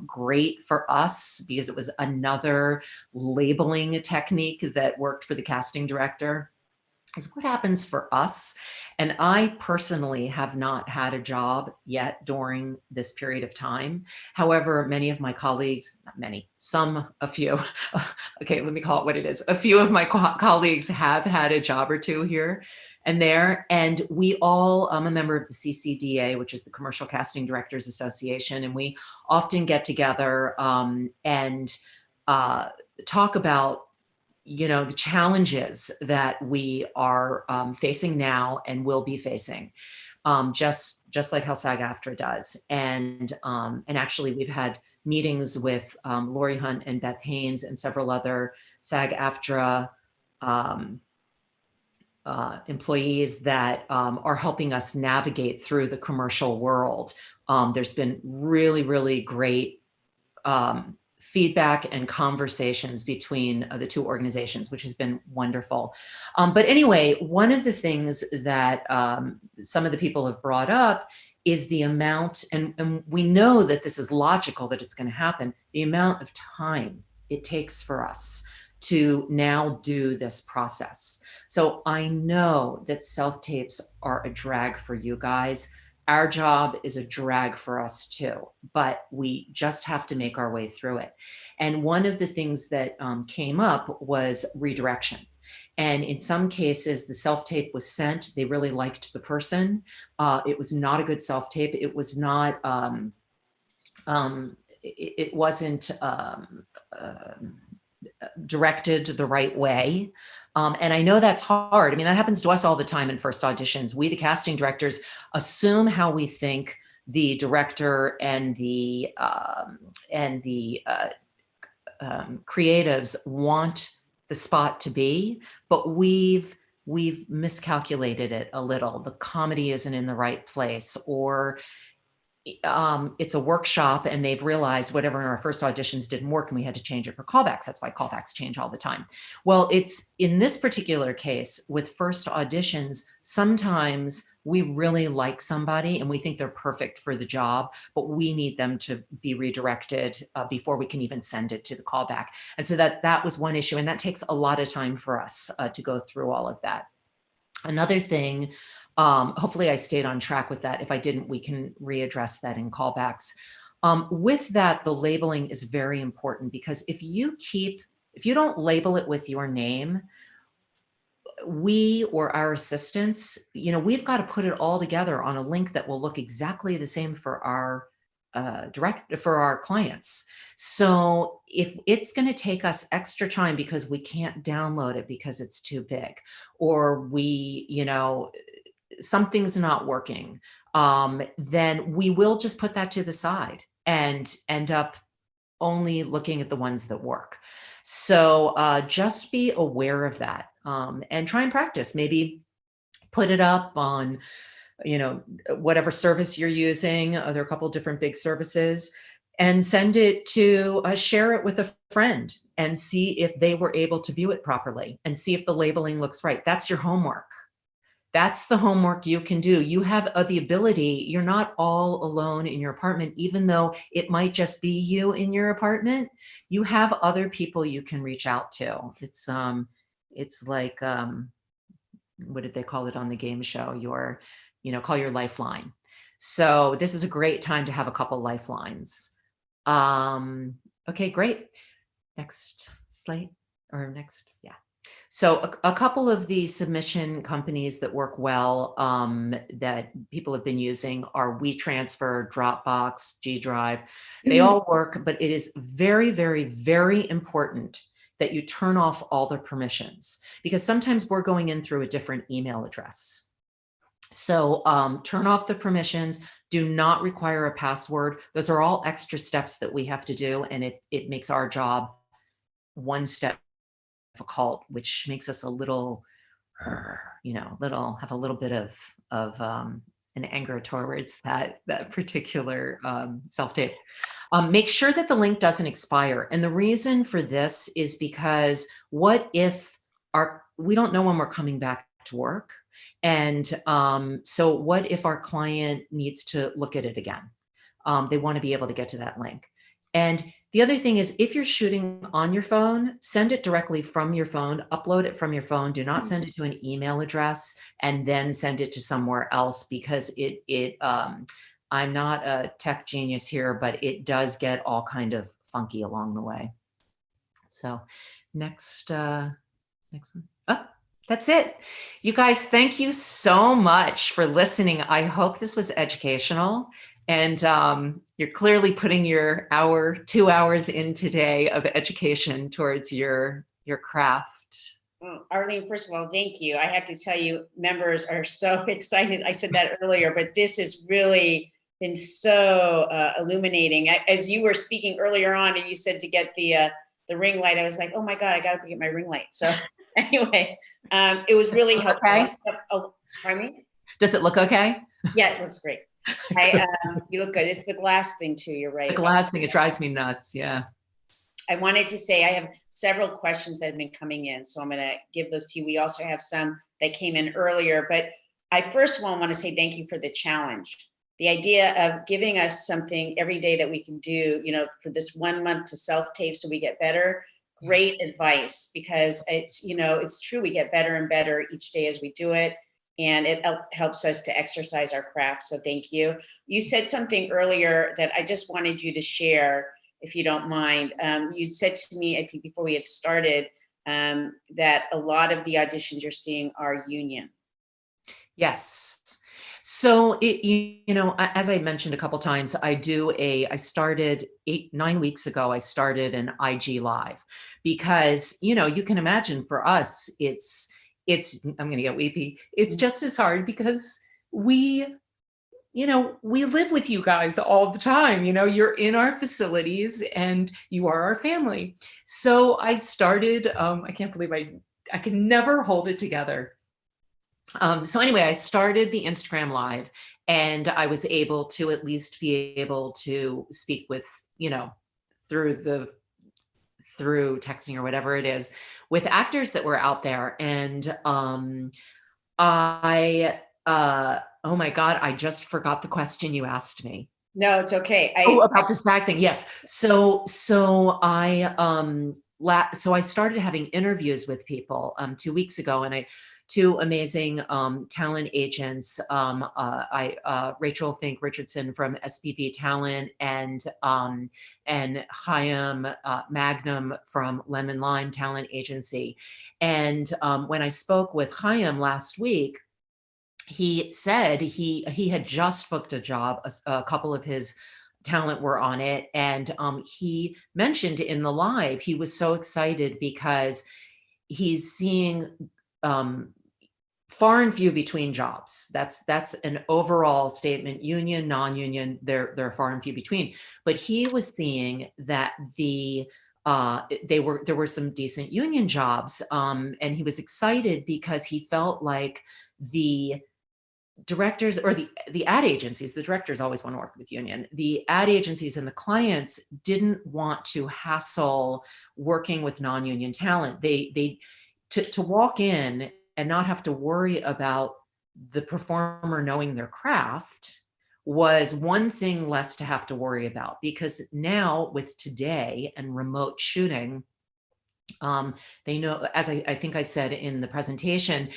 D: great for us, because it was another labeling technique that worked for the casting director. Is what happens for us. And I personally have not had a job yet during this period of time. However, many of my colleagues, not many, a few, okay, let me call it what it is. A few of my colleagues have had a job or 2 here and there. And we all, I'm a member of the CCDA, which is the Commercial Casting Directors Association. And we often get together and talk about the challenges that we are facing now and will be facing, just like how SAG-AFTRA does. And actually, we've had meetings with Lori Hunt and Beth Haynes and several other SAG-AFTRA employees that are helping us navigate through the commercial world. There's been really, really great feedback and conversations between the 2 organizations, which has been wonderful. But anyway, one of the things that some of the people have brought up is the amount, and we know that this is logical that it's going to happen, the amount of time it takes for us to now do this process. So I know that self-tapes are a drag for you guys. Our job is a drag for us too, but we just have to make our way through it. And one of the things that came up was redirection. And in some cases, the self-tape was sent. They really liked the person. It was not a good self-tape. It was not, it wasn't directed the right way. And I know that's hard. I mean, that happens to us all the time in first auditions. We, the casting directors, assume how we think the director and the creatives want the spot to be, but we've miscalculated it a little. The comedy isn't in the right place, or it's a workshop and they've realized whatever in our first auditions didn't work and we had to change it for callbacks. That's why callbacks change all the time. Well, it's in this particular case with first auditions, sometimes we really like somebody and we think they're perfect for the job, but we need them to be redirected before we can even send it to the callback. And so that was one issue, and that takes a lot of time for us to go through all of that. Another thing, hopefully I stayed on track with that. If I didn't, we can readdress that in callbacks. With that, the labeling is very important, because if you don't label it with your name, we or our assistants, we've got to put it all together on a link that will look exactly the same for our for our clients. So if it's going to take us extra time because we can't download it because it's too big, or something's not working, then we will just put that to the side and end up only looking at the ones that work. So just be aware of that, and try and practice. Maybe put it up on whatever service you're using. There are a couple of different big services, and send it to share it with a friend and see if they were able to view it properly and see if the labeling looks right. That's your homework. That's the homework you can do. You have the ability. You're not all alone in your apartment, even though it might just be you in your apartment. You have other people you can reach out to. It's like, what did they call it on the game show? Call your lifeline. So this is a great time to have a couple lifelines. Okay, great. Next slide, or next, yeah. So a couple of the submission companies that work well, that people have been using, are WeTransfer, Dropbox, G Drive. They all work, but it is very, very, very important that you turn off all the permissions, because sometimes we're going in through a different email address. So turn off the permissions. Do not require a password. Those are all extra steps that we have to do, and it makes our job one step difficult, which makes us a little, have a little bit of an anger towards that particular self-tape. Make sure that the link doesn't expire. And the reason for this is because what if we don't know when we're coming back to work. And so what if our client needs to look at it again? They want to be able to get to that link. And the other thing is, if you're shooting on your phone, send it directly from your phone, upload it from your phone. Do not send it to an email address and then send it to somewhere else, because I'm not a tech genius here, but it does get all kind of funky along the way. So next one. Oh, that's it. You guys, thank you so much for listening. I hope this was educational, and you're clearly putting your 2 hours in today of education towards your craft.
B: Well, Arlene, first of all, thank you. I have to tell you, members are so excited. I said that earlier, but this has really been so illuminating. As you were speaking earlier on, and you said to get the ring light, I was like, oh my God, I got to get my ring light. So anyway, it was really helpful.
D: Okay.
B: Oh, pardon me?
D: Does it look okay?
B: Yeah, it looks great. You look good. It's the glass thing too. You're right.
D: The glass thing, it drives me nuts. Yeah.
B: I wanted to say I have several questions that have been coming in, so I'm going to give those to you. We also have some that came in earlier, but I first of all want to say thank you for the challenge. The idea of giving us something every day that we can do, for this 1 month to self-tape so we get better. Great advice, because it's true. We get better and better each day as we do it. And it helps us to exercise our craft. So thank you. You said something earlier that I just wanted you to share, if you don't mind. You said to me, I think before we had started, that a lot of the auditions you're seeing are union.
D: Yes. So as I mentioned a couple times, I started 9 weeks ago, I started an IG Live because, you can imagine for us, I'm going to get weepy. It's just as hard because we live with you guys all the time. You're in our facilities and you are our family. So I started, I can't believe I can never hold it together. So anyway, I started the Instagram Live and I was able to at least be able to speak with, through texting or whatever it is, with actors that were out there. And oh my God, I just forgot the question you asked me.
B: No, it's okay.
D: About the SAG thing. Yes. So I started having interviews with people 2 weeks ago, and two amazing talent agents, Rachel Fink Richardson from SPV Talent and Chaim Magnum from Lemon Lime Talent Agency. And when I spoke with Chaim last week, he said he had just booked a job. A couple of his talent were on it. And he mentioned in the live, he was so excited because he's seeing far and few between jobs. That's an overall statement. Union, non-union, they're far and few between. But he was seeing that there were some decent union jobs. And he was excited because he felt like the directors or the ad agencies, the directors always want to work with union. The ad agencies and the clients didn't want to hassle working with non-union talent. To walk in and not have to worry about the performer knowing their craft was one thing less to have to worry about, because now with Today and remote shooting, they know, as I think I said in the presentation,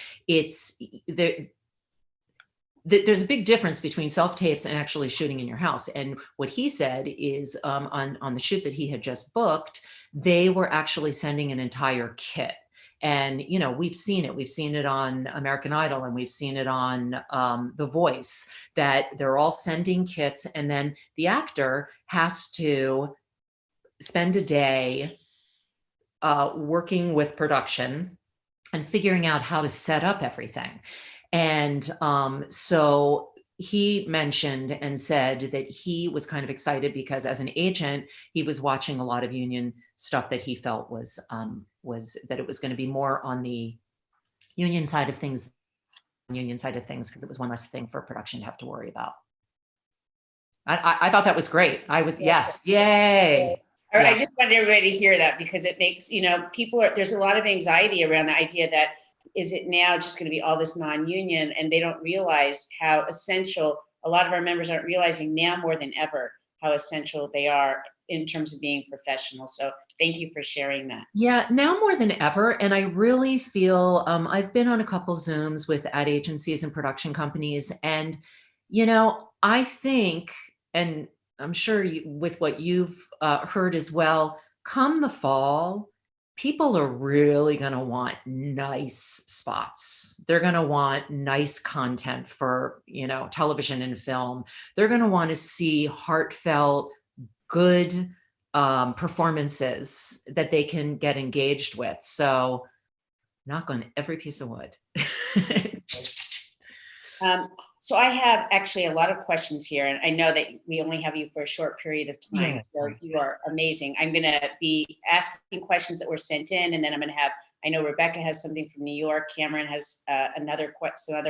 D: there's a big difference between self-tapes and actually shooting in your house. And what he said is on the shoot that he had just booked, they were actually sending an entire kit. And, we've seen it on American Idol, and we've seen it on The Voice, that they're all sending kits. And then the actor has to spend a day working with production and figuring out how to set up everything. And so he mentioned and said that he was kind of excited because as an agent, he was watching a lot of union stuff that he felt was that it was going to be more on the union side of things, because it was one less thing for production to have to worry about. I thought that was great. Yes, yay.
B: Yeah. I just wanted everybody to hear that, because it makes, there's a lot of anxiety around the idea that, is it now just going to be all this non-union? And they don't realize how essential, a lot of our members aren't realizing now more than ever how essential they are in terms of being professional. So thank you for sharing that.
D: Yeah, now more than ever. And I really feel, I've been on a couple Zooms with ad agencies and production companies. And, I think, and I'm sure with what you've heard as well, come the fall, people are really going to want nice spots. They're going to want nice content for, television and film. They're going to want to see heartfelt, good performances that they can get engaged with. So knock on every piece of wood.
B: So I have actually a lot of questions here, and I know that we only have you for a short period of time. Yeah. So you are amazing. I'm going to be asking questions that were sent in, and then I'm going to have, I know Rebecca has something from New York. Cameron has some other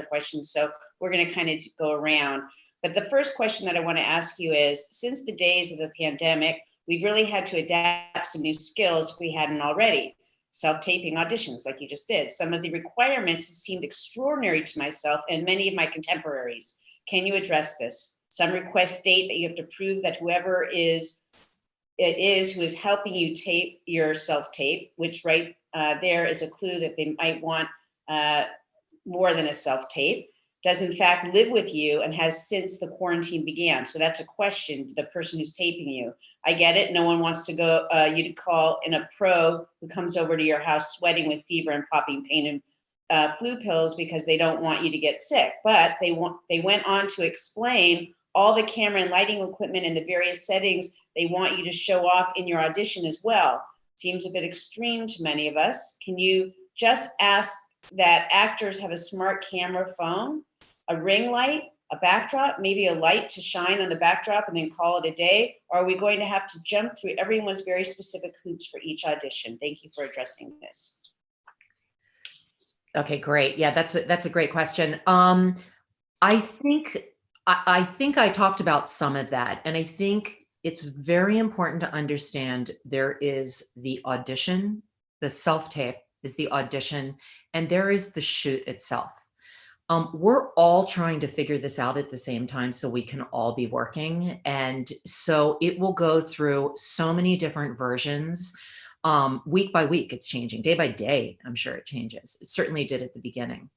B: questions. So we're going to kind of go around. But the first question that I want to ask you is, since the days of the pandemic, we've really had to adapt some new skills if we hadn't already. Self-taping auditions like you just did. Some of the requirements have seemed extraordinary to myself and many of my contemporaries. Can you address this? Some requests state that you have to prove that whoever who is helping you tape your self-tape, which right there is a clue that they might want more than a self-tape. does in fact live with you and has since the quarantine began. So that's a question to the person who's taping you. I get it. No one wants to go, you to call in a pro who comes over to your house sweating with fever and popping pain and flu pills because they don't want you to get sick. But they went on to explain all the camera and lighting equipment and the various settings they want you to show off in your audition as well. Seems a bit extreme to many of us. Can you just ask that actors have a smart camera phone, a ring light, a backdrop, maybe a light to shine on the backdrop and then call it a day? Or are we going to have to jump through everyone's very specific hoops for each audition? Thank you for addressing this.
D: Okay, great. Yeah, that's a great question. I think I talked about some of that, and I think it's very important to understand there is the audition, the self-tape is the audition, and there is the shoot itself. We're all trying to figure this out at the same time so we can all be working. And so it will go through so many different versions. Week by week, it's changing. Day by day, I'm sure it changes. It certainly did at the beginning.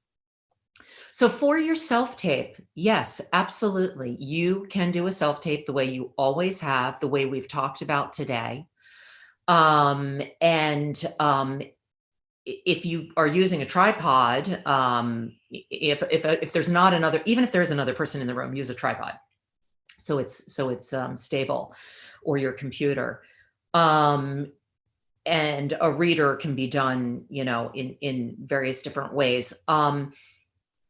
D: So for your self-tape, yes, absolutely. You can do a self-tape the way you always have, the way we've talked about today. If you are using a tripod, if there's not another, even if there's another person in the room, use a tripod. So it's stable, or your computer. And a reader can be done, in various different ways.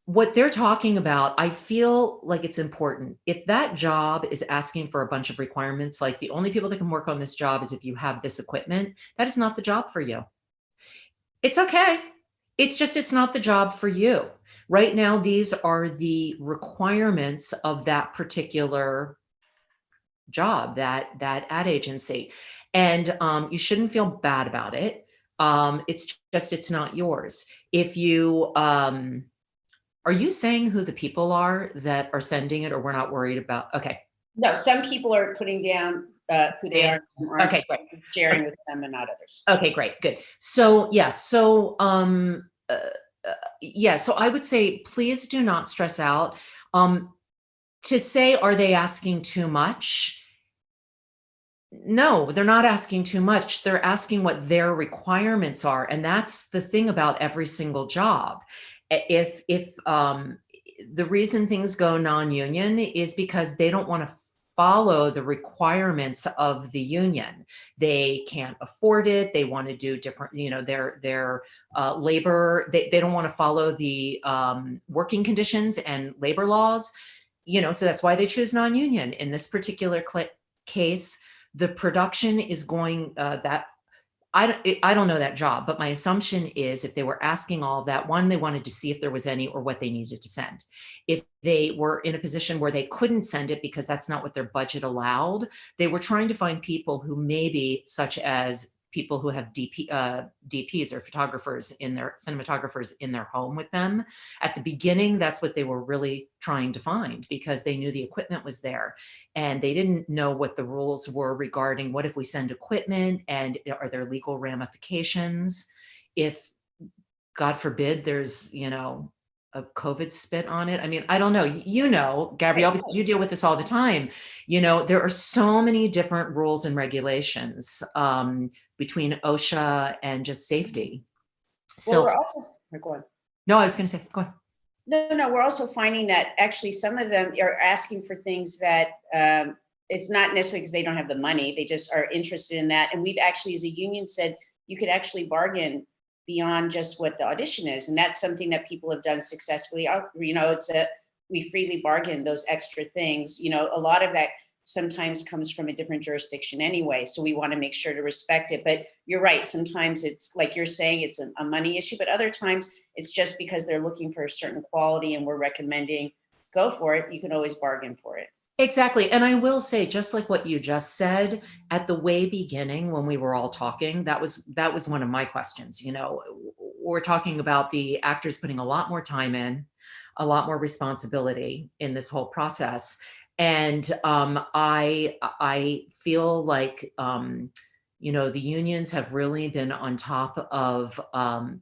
D: What they're talking about, I feel like it's important. If that job is asking for a bunch of requirements, like the only people that can work on this job is if you have this equipment, that is not the job for you. It's okay. It's just, it's not the job for you. Right now, these are the requirements of that particular job, that ad agency. And you shouldn't feel bad about it. It's just, it's not yours. If you, are you saying who the people are that are sending it, or we're not worried about? Okay.
B: No, some people are putting down who they are.
D: Okay, great.
B: Sharing with them and not others.
D: Okay, great, good. So yeah, so so I would say, please do not stress out. To say, are they asking too much? No, they're not asking too much. They're asking what their requirements are. And that's the thing about every single job. If the reason things go non-union is because they don't want to follow the requirements of the union. They can't afford it. They want to do different, their labor. They don't want to follow the working conditions and labor laws, so that's why they choose non-union. In this particular case, the production is going, I don't know that job, but my assumption is if they were asking all of that, one, they wanted to see if there was any or what they needed to send. If they were in a position where they couldn't send it because that's not what their budget allowed, they were trying to find people who maybe, such as people who have DPs or cinematographers in their home with them. At the beginning, that's what they were really trying to find, because they knew the equipment was there and they didn't know what the rules were regarding what if we send equipment and are there legal ramifications if, God forbid, there's, a COVID spit on it. I mean, I don't know, Gabrielle, because you deal with this all the time. There are so many different rules and regulations between OSHA and just safety. So
B: we're also, go on.
D: No, I was going to say, go on.
B: No, we're also finding that actually some of them are asking for things that it's not necessarily because they don't have the money. They just are interested in that. And we've actually, as a union, said you could actually bargain beyond just what the audition is. And that's something that people have done successfully. We freely bargain those extra things. A lot of that sometimes comes from a different jurisdiction anyway. So we want to make sure to respect it. But you're right. Sometimes it's like you're saying, it's a money issue, but other times it's just because they're looking for a certain quality and we're recommending go for it. You can always bargain for it.
D: Exactly. And I will say, just like what you just said, at the way beginning, when we were all talking, that was one of my questions. We're talking about the actors putting a lot more time in, a lot more responsibility in this whole process. And I feel like, the unions have really been on top of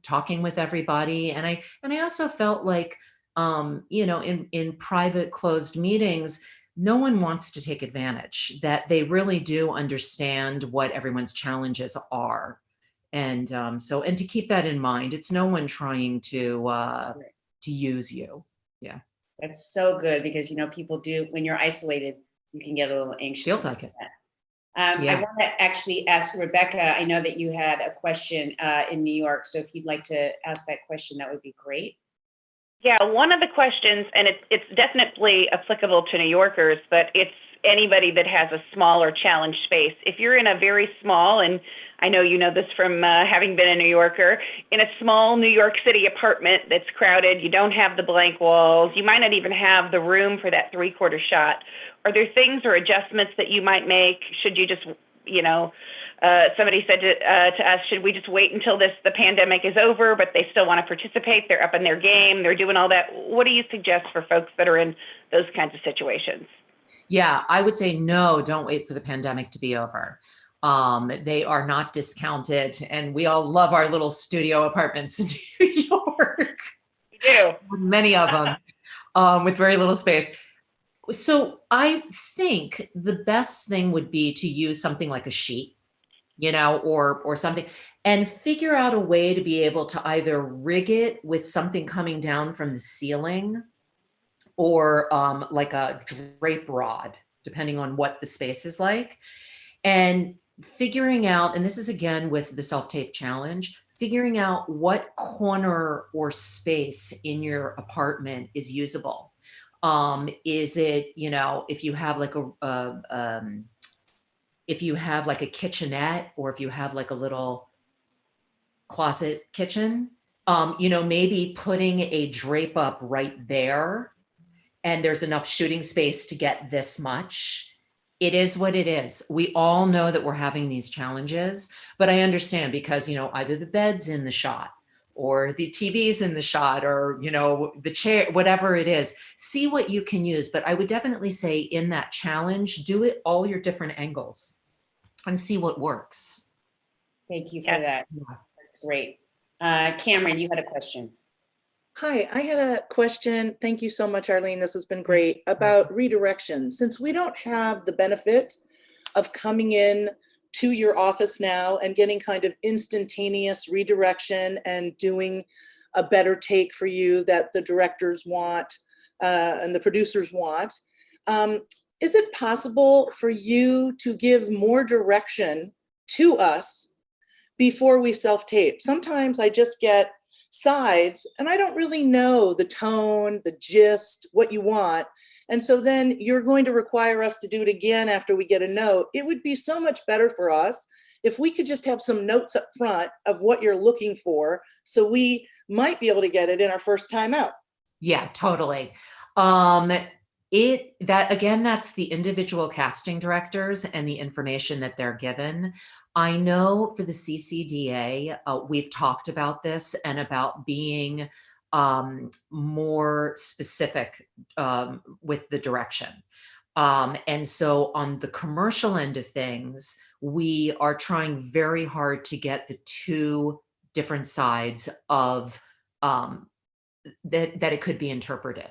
D: talking with everybody. And I also felt like in private closed meetings, no one wants to take advantage, that they really do understand what everyone's challenges are. And and to keep that in mind, it's no one trying to use you. Yeah.
B: That's so good because, people do, when you're isolated, you can get a little anxious.
D: Feels like it.
B: I
D: Yeah.
B: want to actually ask Rebecca, I know that you had a question in New York. So if you'd like to ask that question, that would be great.
E: Yeah, one of the questions, and it's definitely applicable to New Yorkers, but it's anybody that has a small or challenged space. If you're in a very small, and I know you know this from having been a New Yorker, in a small New York City apartment that's crowded, you don't have the blank walls, you might not even have the room for that 3/4 shot. Are there things or adjustments that you might make? Should you just, somebody said to us, should we just wait until the pandemic is over, but they still want to participate? They're up in their game. They're doing all that. What do you suggest for folks that are in those kinds of situations?
D: Yeah, I would say no, don't wait for the pandemic to be over. They are not discounted, and we all love our little studio apartments in New York.
E: We do.
D: Many of them with very little space. So I think the best thing would be to use something like a sheet, or something, and figure out a way to be able to either rig it with something coming down from the ceiling, or like a drape rod, depending on what the space is like. And figuring out, and this is again with the self-tape challenge, figuring out what corner or space in your apartment is usable. Is it, if you have like a kitchenette, or if you have like a little closet kitchen, maybe putting a drape up right there, and there's enough shooting space to get this much. It is what it is. We all know that we're having these challenges, but I understand because, either the bed's in the shot, or the TV's in the shot, or, the chair, whatever it is, see what you can use. But I would definitely say in that challenge, do it all your different angles and see what works.
B: Thank you for that. That's great. Cameron, you had a question.
C: Hi, I had a question. Thank you so much, Arlene. This has been great, about redirection. Since we don't have the benefit of coming in to your office now and getting kind of instantaneous redirection and doing a better take for you that the directors want and the producers want, is it possible for you to give more direction to us before we self-tape? Sometimes I just get sides and I don't really know the tone, the gist, what you want. And so then you're going to require us to do it again after we get a note. It would be so much better for us if we could just have some notes up front of what you're looking for, so we might be able to get it in our first time out.
D: Yeah, totally. That's the individual casting directors and the information that they're given. I know for the CCDA, we've talked about this and about being more specific with the direction. And so on the commercial end of things, we are trying very hard to get the two different sides of that it could be interpreted.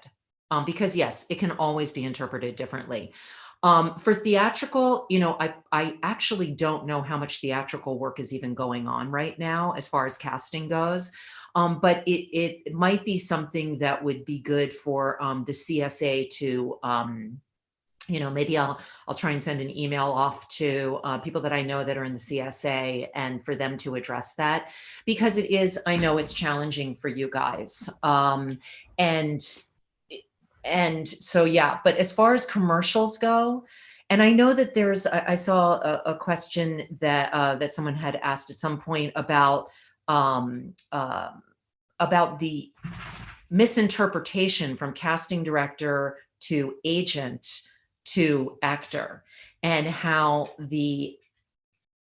D: Because yes, it can always be interpreted differently. For theatrical, I actually don't know how much theatrical work is even going on right now as far as casting goes. But it might be something that would be good for the CSA to, maybe I'll try and send an email off to people that I know that are in the CSA, and for them to address that, because I know it's challenging for you guys. And so, yeah, but as far as commercials go, and I know that I saw a question that someone had asked at some point about the misinterpretation from casting director to agent to actor, and how the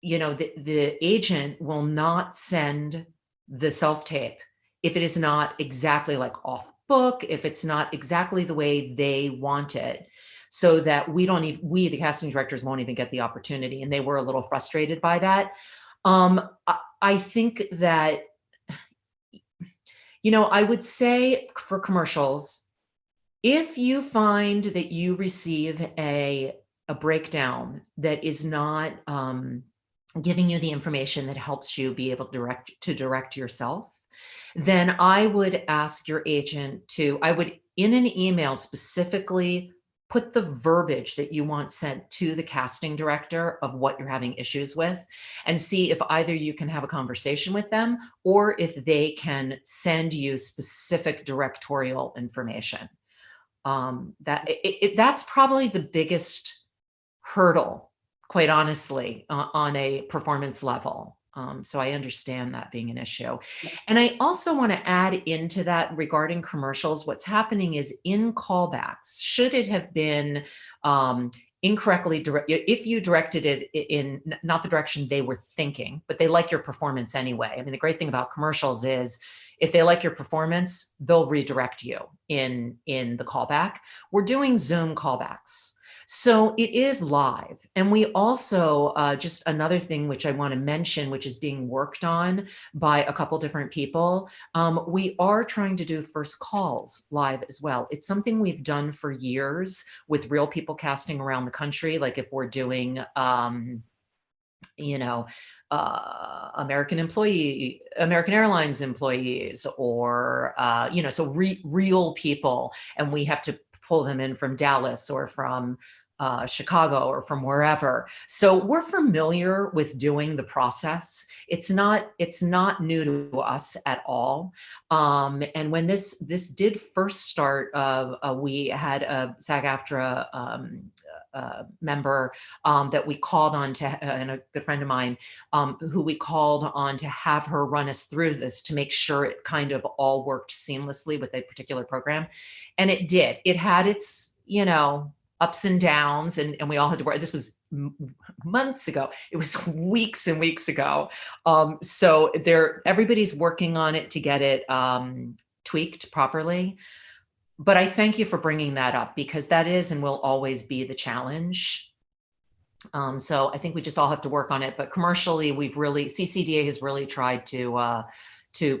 D: agent will not send the self-tape if it is not exactly like off book, if it's not exactly the way they want it, so that we, the casting directors, won't even get the opportunity. And they were a little frustrated by that. I think that, I would say for commercials, if you find that you receive a breakdown that is not giving you the information that helps you be able to direct yourself, then I would ask your agent I would, in an email, specifically put the verbiage that you want sent to the casting director of what you're having issues with, and see if either you can have a conversation with them or if they can send you specific directorial information. That's probably the biggest hurdle, quite honestly, on a performance level. So I understand that being an issue. And I also want to add into that regarding commercials, what's happening is in callbacks, should it have been incorrectly if you directed it in not the direction they were thinking, but they like your performance anyway. I mean, the great thing about commercials is if they like your performance, they'll redirect you in the callback. We're doing Zoom callbacks. So it is live. And we also, just another thing which I want to mention, which is being worked on by a couple different people, we are trying to do first calls live as well. It's something we've done for years with real people casting around the country. Like if we're doing, American Airlines employees, or, so real people, and we have to pull them in from Dallas or from Chicago or from wherever. So we're familiar with doing the process. It's not new to us at all. And when this did first start, we had a SAG-AFTRA member that we called on to, and a good friend of mine, who we called on to have her run us through this to make sure it kind of all worked seamlessly with a particular program. And it did. It had its, ups and downs, and we all had to work. This was months ago. It was weeks and weeks ago. So everybody's working on it to get it tweaked properly. But I thank you for bringing that up, because that is and will always be the challenge. So I think we just all have to work on it. But commercially, CCDA has really tried to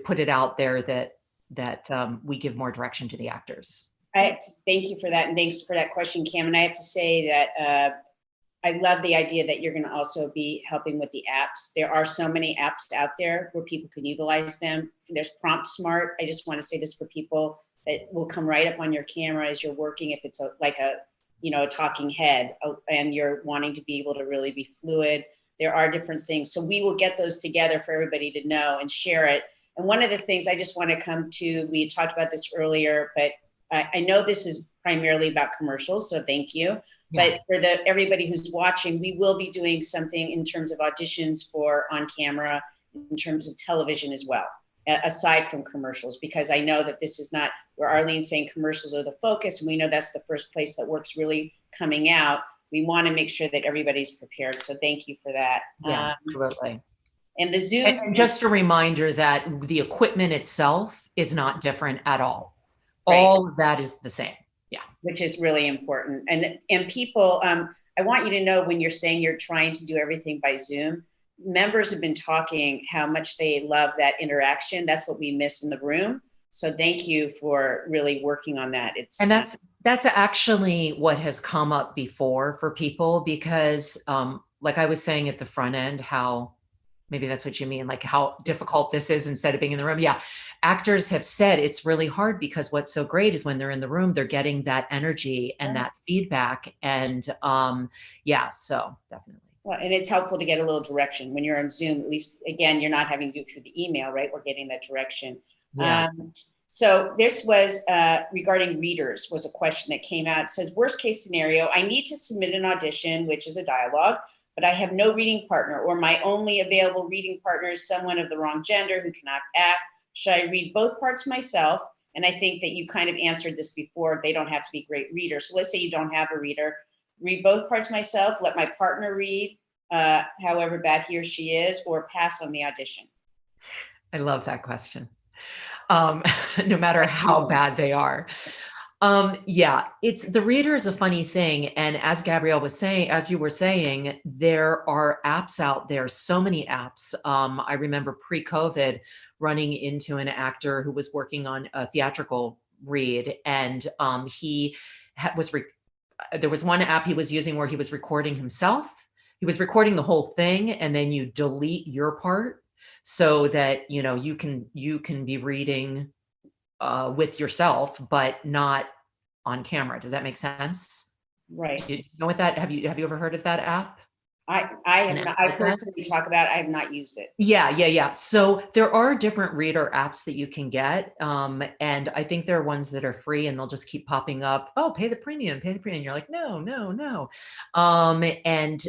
D: put it out there that we give more direction to the actors.
B: Thank you for that. And thanks for that question, Cam. And I have to say that I love the idea that you're going to also be helping with the apps. There are so many apps out there where people can utilize them. There's Prompt Smart. I just want to say this for people that will come right up on your camera as you're working. If it's like a talking head and you're wanting to be able to really be fluid, there are different things. So we will get those together for everybody to know and share it. And one of the things I just want to come to, we talked about this earlier, but I know this is primarily about commercials, so thank you. Yeah. But for everybody who's watching, we will be doing something in terms of auditions for on camera, in terms of television as well, aside from commercials, because I know that this is not where Arlene's saying commercials are the focus, and we know that's the first place that work's really coming out. We want to make sure that everybody's prepared. So thank you for that.
D: Yeah, absolutely.
B: And the Zoom.
D: And just a reminder that the equipment itself is not different at all. Right. All of that is the same. Yeah.
B: Which is really important. And people, I want you to know, when you're saying you're trying to do everything by Zoom, members have been talking how much they love that interaction. That's what we miss in the room. So thank you for really working on that.
D: That's actually what has come up before for people, because like I was saying at the front end, how maybe that's what you mean, like how difficult this is instead of being in the room. Yeah. Actors have said it's really hard, because what's so great is when they're in the room, they're getting that energy and that feedback. And yeah, so definitely.
B: Well, and it's helpful to get a little direction when you're on Zoom. At least, again, you're not having to do it through the email, right? We're getting that direction. Yeah. So this was regarding readers, was a question that came out. It says, worst case scenario, I need to submit an audition, which is a dialogue, but I have no reading partner, or my only available reading partner is someone of the wrong gender who cannot act. Should I read both parts myself? And I think that you kind of answered this before. They don't have to be great readers. So let's say you don't have a reader. Read both parts myself, let my partner read, however bad he or she is, or pass on the audition.
D: I love that question. No matter how bad they are. Yeah, it's the reader is a funny thing. And as Gabrielle was saying, as you were saying, there are apps out there, so many apps. I remember pre-COVID running into an actor who was working on a theatrical read, and he was there was one app he was using where he was recording himself. He was recording the whole thing, and then you delete your part so that you can be reading with yourself, but not on camera. Does that make sense?
B: Right.
D: Do you know what that, have you ever heard of that app?
B: I
D: An
B: have not,
D: app
B: I've
D: like
B: heard
D: that?
B: somebody talk about it. I have not used it.
D: Yeah. So there are different reader apps that you can get. And I think there are ones that are free and they'll just keep popping up. Oh, pay the premium, pay the premium. You're like, no, no, no. And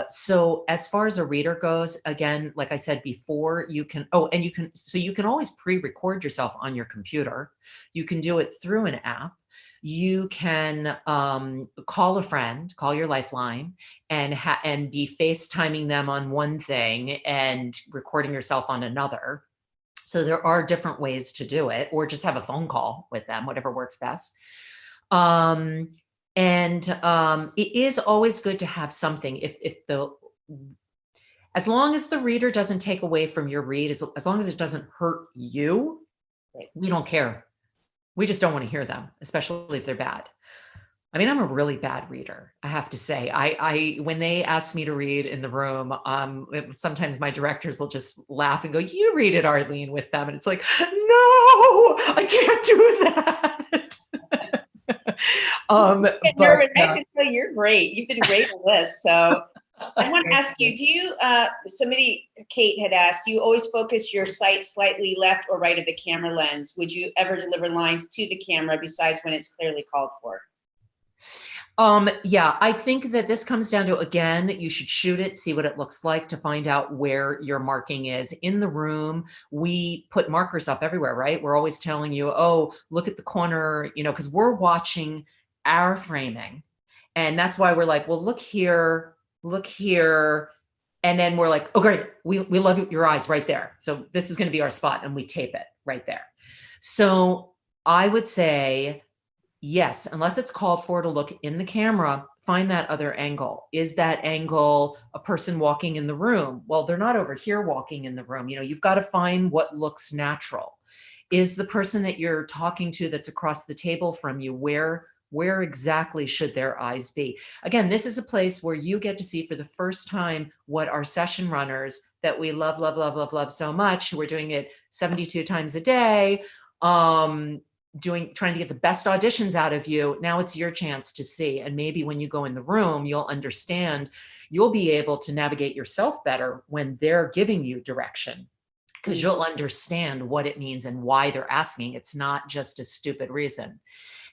D: so as far as a reader goes, again, like I said before, you can always pre-record yourself on your computer. You can do it through an app. You can call a friend, call your lifeline, and be FaceTiming them on one thing and recording yourself on another. So there are different ways to do it, or just have a phone call with them, whatever works best. It is always good to have something as long as the reader doesn't take away from your read, as long as it doesn't hurt you, we don't care. We just don't want to hear them, especially if they're bad. I mean, I'm a really bad reader, I have to say. I when they ask me to read in the room, sometimes my directors will just laugh and go, "You read it, Arlene," with them. And it's like, no, I can't do that.
B: Get nervous. I have to tell you, you're great. You've been great at this. So I want to ask you, do you, Kate had asked, do you always focus your sight slightly left or right of the camera lens? Would you ever deliver lines to the camera besides when it's clearly called for?
D: Yeah, I think that this comes down to, again, you should shoot it, see what it looks like to find out where your marking is. In the room, we put markers up everywhere, right? We're always telling you, oh, look at the corner, because we're watching our framing. And that's why we're like, well, look here. And then we're like, oh, great. We love your eyes right there. So this is going to be our spot. And we tape it right there. So I would say, yes, unless it's called for to look in the camera, find that other angle. Is that angle a person walking in the room? Well, they're not over here walking in the room. You've got to find what looks natural. Is the person that you're talking to that's across the table from you, where exactly should their eyes be? Again, this is a place where you get to see for the first time what our session runners that we love so much, we're doing it 72 times a day, trying to get the best auditions out of you. Now it's your chance to see. And maybe when you go in the room, you'll understand, you'll be able to navigate yourself better when they're giving you direction, because you'll understand what it means and why they're asking. It's not just a stupid reason.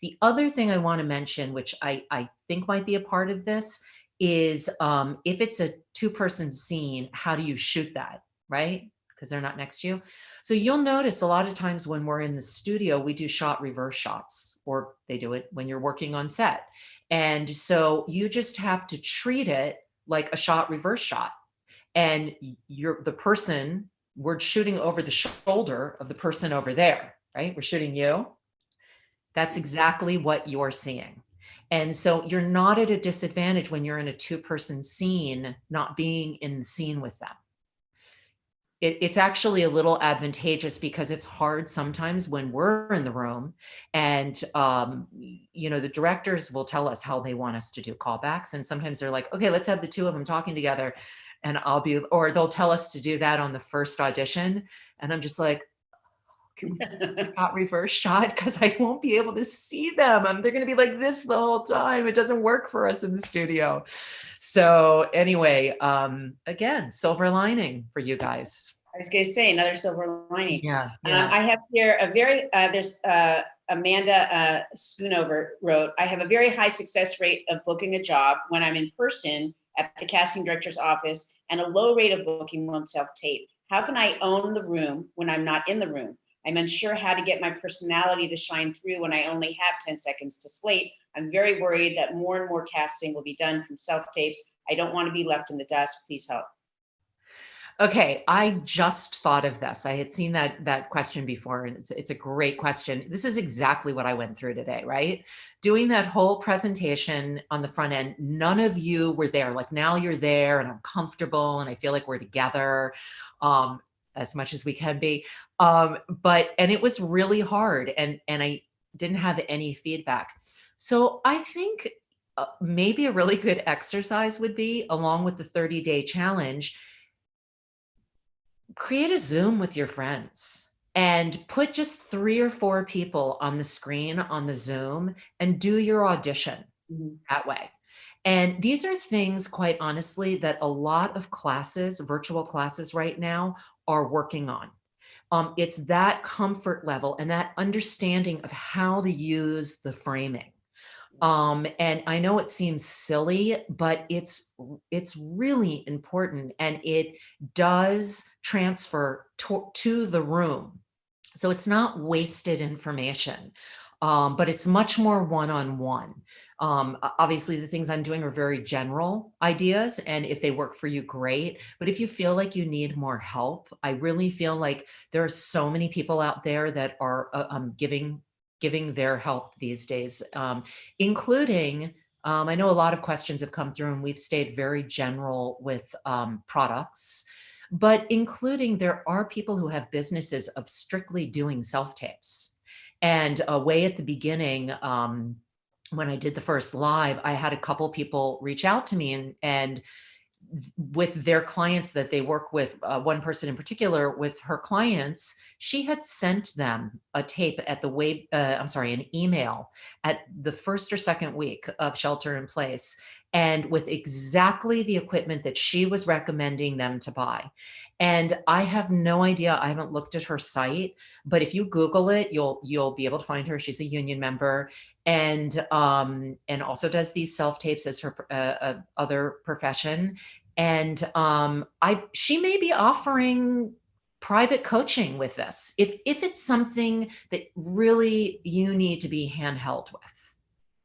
D: The other thing I want to mention, which I think might be a part of this, is if it's a two-person scene, how do you shoot that, right? Because they're not next to you. So you'll notice a lot of times when we're in the studio, we do shot reverse shots, or they do it when you're working on set. And so you just have to treat it like a shot reverse shot. And we're shooting over the shoulder of the person over there, right? We're shooting you. That's exactly what you're seeing. And so you're not at a disadvantage when you're in a two-person scene, not being in the scene with them. It's actually a little advantageous, because it's hard sometimes when we're in the room and, the directors will tell us how they want us to do callbacks. And sometimes they're like, okay, let's have the two of them talking together, and or they'll tell us to do that on the first audition. And I'm just like, can we not reverse shot? Because I won't be able to see them. They're going to be like this the whole time. It doesn't work for us in the studio. So anyway, again, silver lining for you guys.
B: I was going to say another silver lining.
D: Yeah.
B: I have here there's Amanda Schoonover wrote, I have a very high success rate of booking a job when I'm in person at the casting director's office, and a low rate of booking when self-tape. How can I own the room when I'm not in the room? I'm unsure how to get my personality to shine through when I only have 10 seconds to slate. I'm very worried that more and more casting will be done from self-tapes. I don't want to be left in the dust. Please help.
D: Okay, I just thought of this. I had seen that question before, and it's a great question. This is exactly what I went through today, right? Doing that whole presentation on the front end, none of you were there. Like now you're there, and I'm comfortable, and I feel like we're together, as much as we can be. And it was really hard, and I didn't have any feedback. So I think maybe a really good exercise would be, along with the 30-day challenge, create a Zoom with your friends and put just 3 or 4 people on the screen on the Zoom and do your audition that way. And these are things, quite honestly, that a lot of classes, virtual classes right now, are working on. It's that comfort level and that understanding of how to use the framing. And I know it seems silly, but it's really important, and it does transfer to the room. So it's not wasted information, but it's much more one-on-one. Obviously, the things I'm doing are very general ideas, and if they work for you, great. But if you feel like you need more help, I really feel like there are so many people out there that are giving their help these days, including, I know a lot of questions have come through, and we've stayed very general with products, but including there are people who have businesses of strictly doing self-tapes. And way at the beginning, when I did the first live, I had a couple people reach out to me, and with their clients that they work with, one person in particular, with her clients, she had sent them a tape at the an email at the first or second week of shelter in place, and with exactly the equipment that she was recommending them to buy. And I have no idea, I haven't looked at her site, but if you Google it, you'll be able to find her. She's a union member, and also does these self-tapes as her other profession. And she may be offering private coaching with this, if it's something that really you need to be handheld with.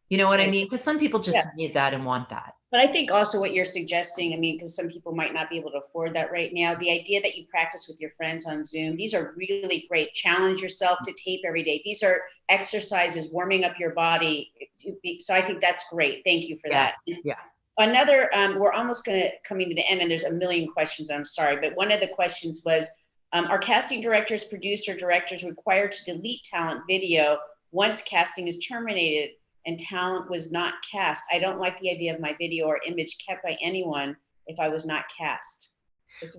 D: You know what I mean? Because some people just need that and want that.
B: But I think also what you're suggesting, I mean, because some people might not be able to afford that right now, the idea that you practice with your friends on Zoom, these are really great. Challenge yourself to tape every day. These are exercises, warming up your body. So I think that's great. Thank you for that.
D: Yeah.
B: Another, we're almost coming to the end, and there's a million questions, I'm sorry, but one of the questions was, are casting directors, producer directors required to delete talent video once casting is terminated and talent was not cast? I don't like the idea of my video or image kept by anyone if I was not cast.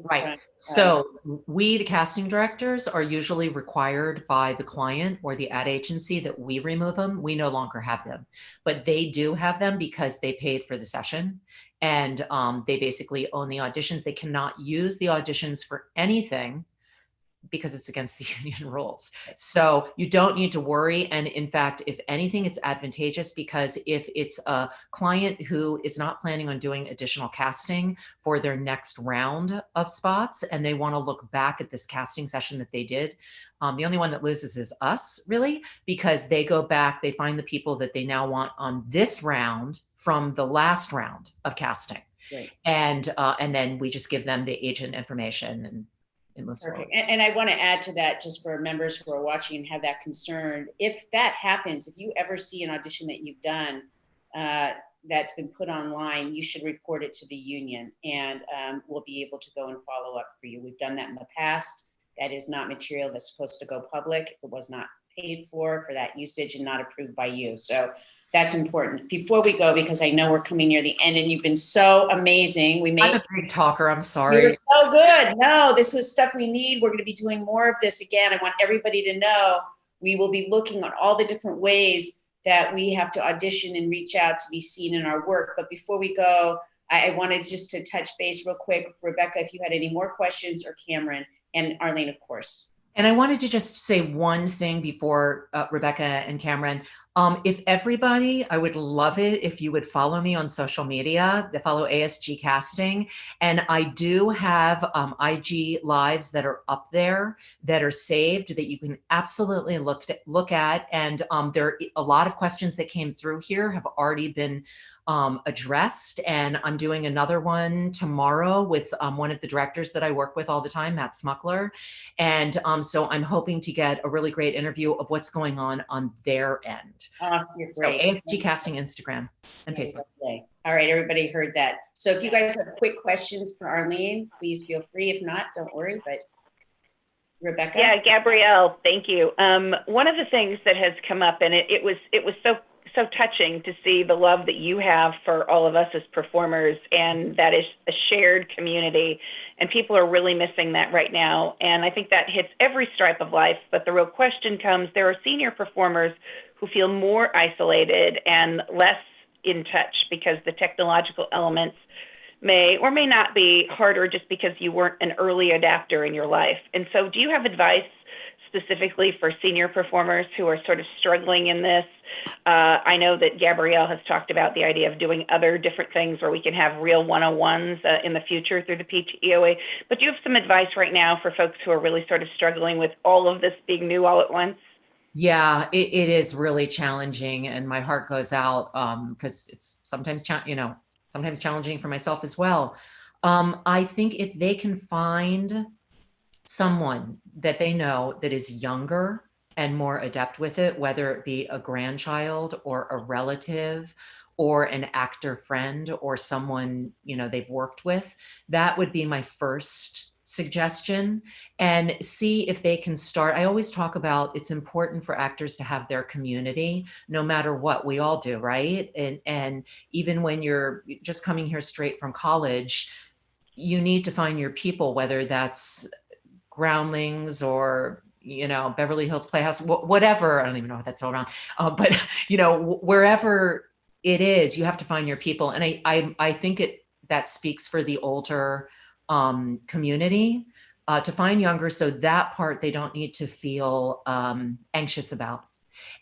D: Right. So we, the casting directors, are usually required by the client or the ad agency that we remove them. We no longer have them, but they do have them because they paid for the session, and they basically own the auditions. They cannot use the auditions for anything because it's against the union rules. So you don't need to worry. And in fact, if anything, it's advantageous, because if it's a client who is not planning on doing additional casting for their next round of spots, and they want to look back at this casting session that they did, the only one that loses is us, really, because they go back, they find the people that they now want on this round from the last round of casting.
B: Right.
D: And then we just give them the agent information, and it moves forward.
B: And I want to add to that, just for members who are watching and have that concern, if that happens, if you ever see an audition that you've done that's been put online, you should report it to the union, and we'll be able to go and follow up for you. We've done that in the past. That is not material that's supposed to go public. It was not paid for that usage and not approved by you. So that's important. Before we go, because I know we're coming near the end, and you've been so amazing. I'm
D: a big talker. I'm sorry.
B: You're so good. No, this was stuff we need. We're going to be doing more of this again. I want everybody to know we will be looking at all the different ways that we have to audition and reach out to be seen in our work. But before we go, I wanted just to touch base real quick, Rebecca, if you had any more questions, or Cameron, and Arlene, of course.
D: And I wanted to just say one thing before Rebecca and Cameron. If everybody, I would love it if you would follow me on social media, follow ASG Casting. And I do have IG lives that are up there that are saved that you can absolutely look at. And there are a lot of questions that came through here have already been addressed. And I'm doing another one tomorrow with one of the directors that I work with all the time, Matt Smuckler. And so I'm hoping to get a really great interview of what's going on their end.
B: You're
D: So
B: great.
D: ASG Casting, Instagram and Facebook.
B: Okay. All right, everybody heard that. So if you guys have quick questions for Arlene, please feel free. If not, don't worry, but Rebecca?
E: Yeah, Gabrielle, thank you. One of the things that has come up, and it was so touching to see the love that you have for all of us as performers, and that is a shared community, and people are really missing that right now. And I think that hits every stripe of life, but the real question comes, there are senior performers who feel more isolated and less in touch because the technological elements may or may not be harder just because you weren't an early adapter in your life. And so do you have advice specifically for senior performers who are sort of struggling in this? I know that Gabrielle has talked about the idea of doing other different things where we can have real one-on-ones in the future through the PTEOE, but do you have some advice right now for folks who are really sort of struggling with all of this being new all at once?
D: Yeah, it is really challenging, and my heart goes out because it's sometimes sometimes challenging for myself as well. I think if they can find someone that they know that is younger and more adept with it, whether it be a grandchild or a relative or an actor friend or someone, they've worked with, that would be my first suggestion, and see if they can start. I always talk about it's important for actors to have their community, no matter what. We all do, right? And even when you're just coming here straight from college, you need to find your people, whether that's Groundlings or Beverly Hills Playhouse, whatever. I don't even know if that's still around, but wherever it is, you have to find your people. And I think that speaks for the older community to find younger, so that part they don't need to feel anxious about.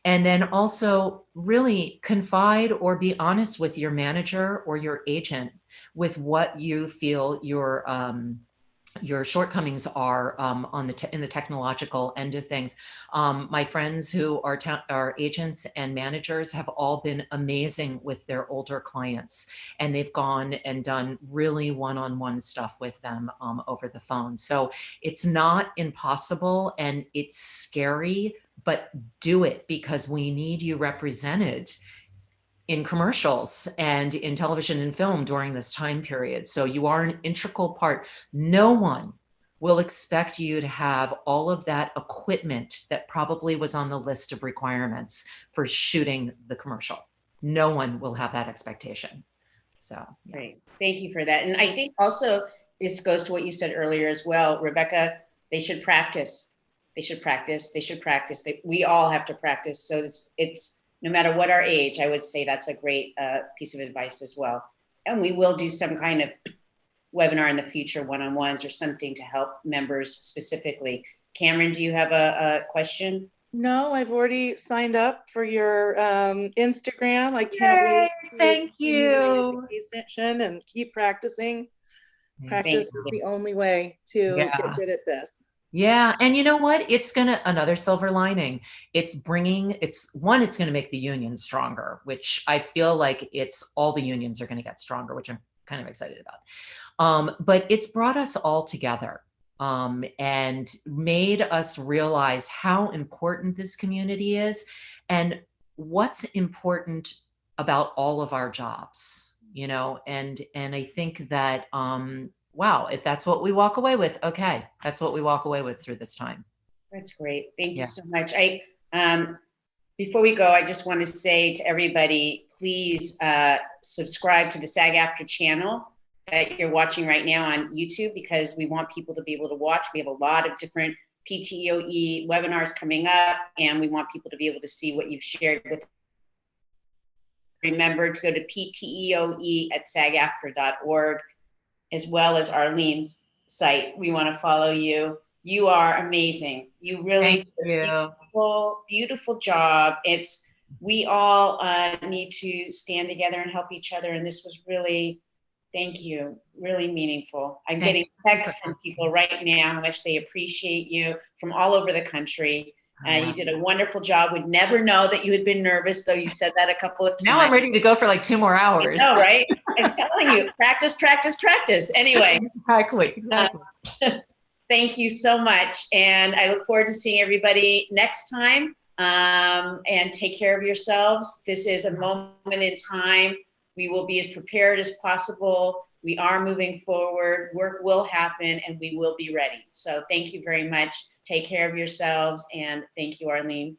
D: And then also really confide or be honest with your manager or your agent with what you feel your shortcomings are in the technological end of things. My friends who are agents and managers have all been amazing with their older clients, and they've gone and done really one-on-one stuff with them over the phone. So it's not impossible and it's scary, but do it, because we need you represented in commercials and in television and film during this time period. So you are an integral part. No one will expect you to have all of that equipment that probably was on the list of requirements for shooting the commercial. No one will have that expectation. So, yeah.
B: Great. Thank you for that. And I think also this goes to what you said earlier as well, Rebecca, they should practice. They should practice. They should practice. We all have to practice. So it's no matter what our age, I would say that's a great piece of advice as well. And we will do some kind of webinar in the future, one-on-ones or something to help members specifically. Cameron, do you have a question?
C: No, I've already signed up for your Instagram. I can't wait.
D: Thank you.
C: Session and keep practicing. Practice is the only way to get good at this.
D: Yeah. And you know what? It's another silver lining. It's going to make the union stronger, which I feel like all the unions are going to get stronger, which I'm kind of excited about. But it's brought us all together and made us realize how important this community is and what's important about all of our jobs, and I think that, wow, if that's what we walk away with, okay, that's what we walk away with through this time.
B: That's great. Thank you so much. Before we go, I just want to say to everybody, please subscribe to the SAG-AFTRA channel that you're watching right now on YouTube, because we want people to be able to watch. We have a lot of different PTEOE webinars coming up, and we want people to be able to see what you've shared with. Remember to go to PTEOE at SAGAFTRA.org. as well as Arlene's site. We want to follow you. You are amazing. You really do a beautiful job. We all need to stand together and help each other. And this was really, thank you, really meaningful. I'm getting texts from people right now how much they appreciate you from all over the country. You did a wonderful job. Would never know that you had been nervous, though you said that a couple of times.
D: Now I'm ready to go for like 2 more hours.
B: I know, right? I'm telling you, practice, practice, practice. Anyway.
D: Exactly.
B: Thank you so much. And I look forward to seeing everybody next time. And take care of yourselves. This is a moment in time. We will be as prepared as possible. We are moving forward. Work will happen and we will be ready. So thank you very much. Take care of yourselves. And thank you, Arlene.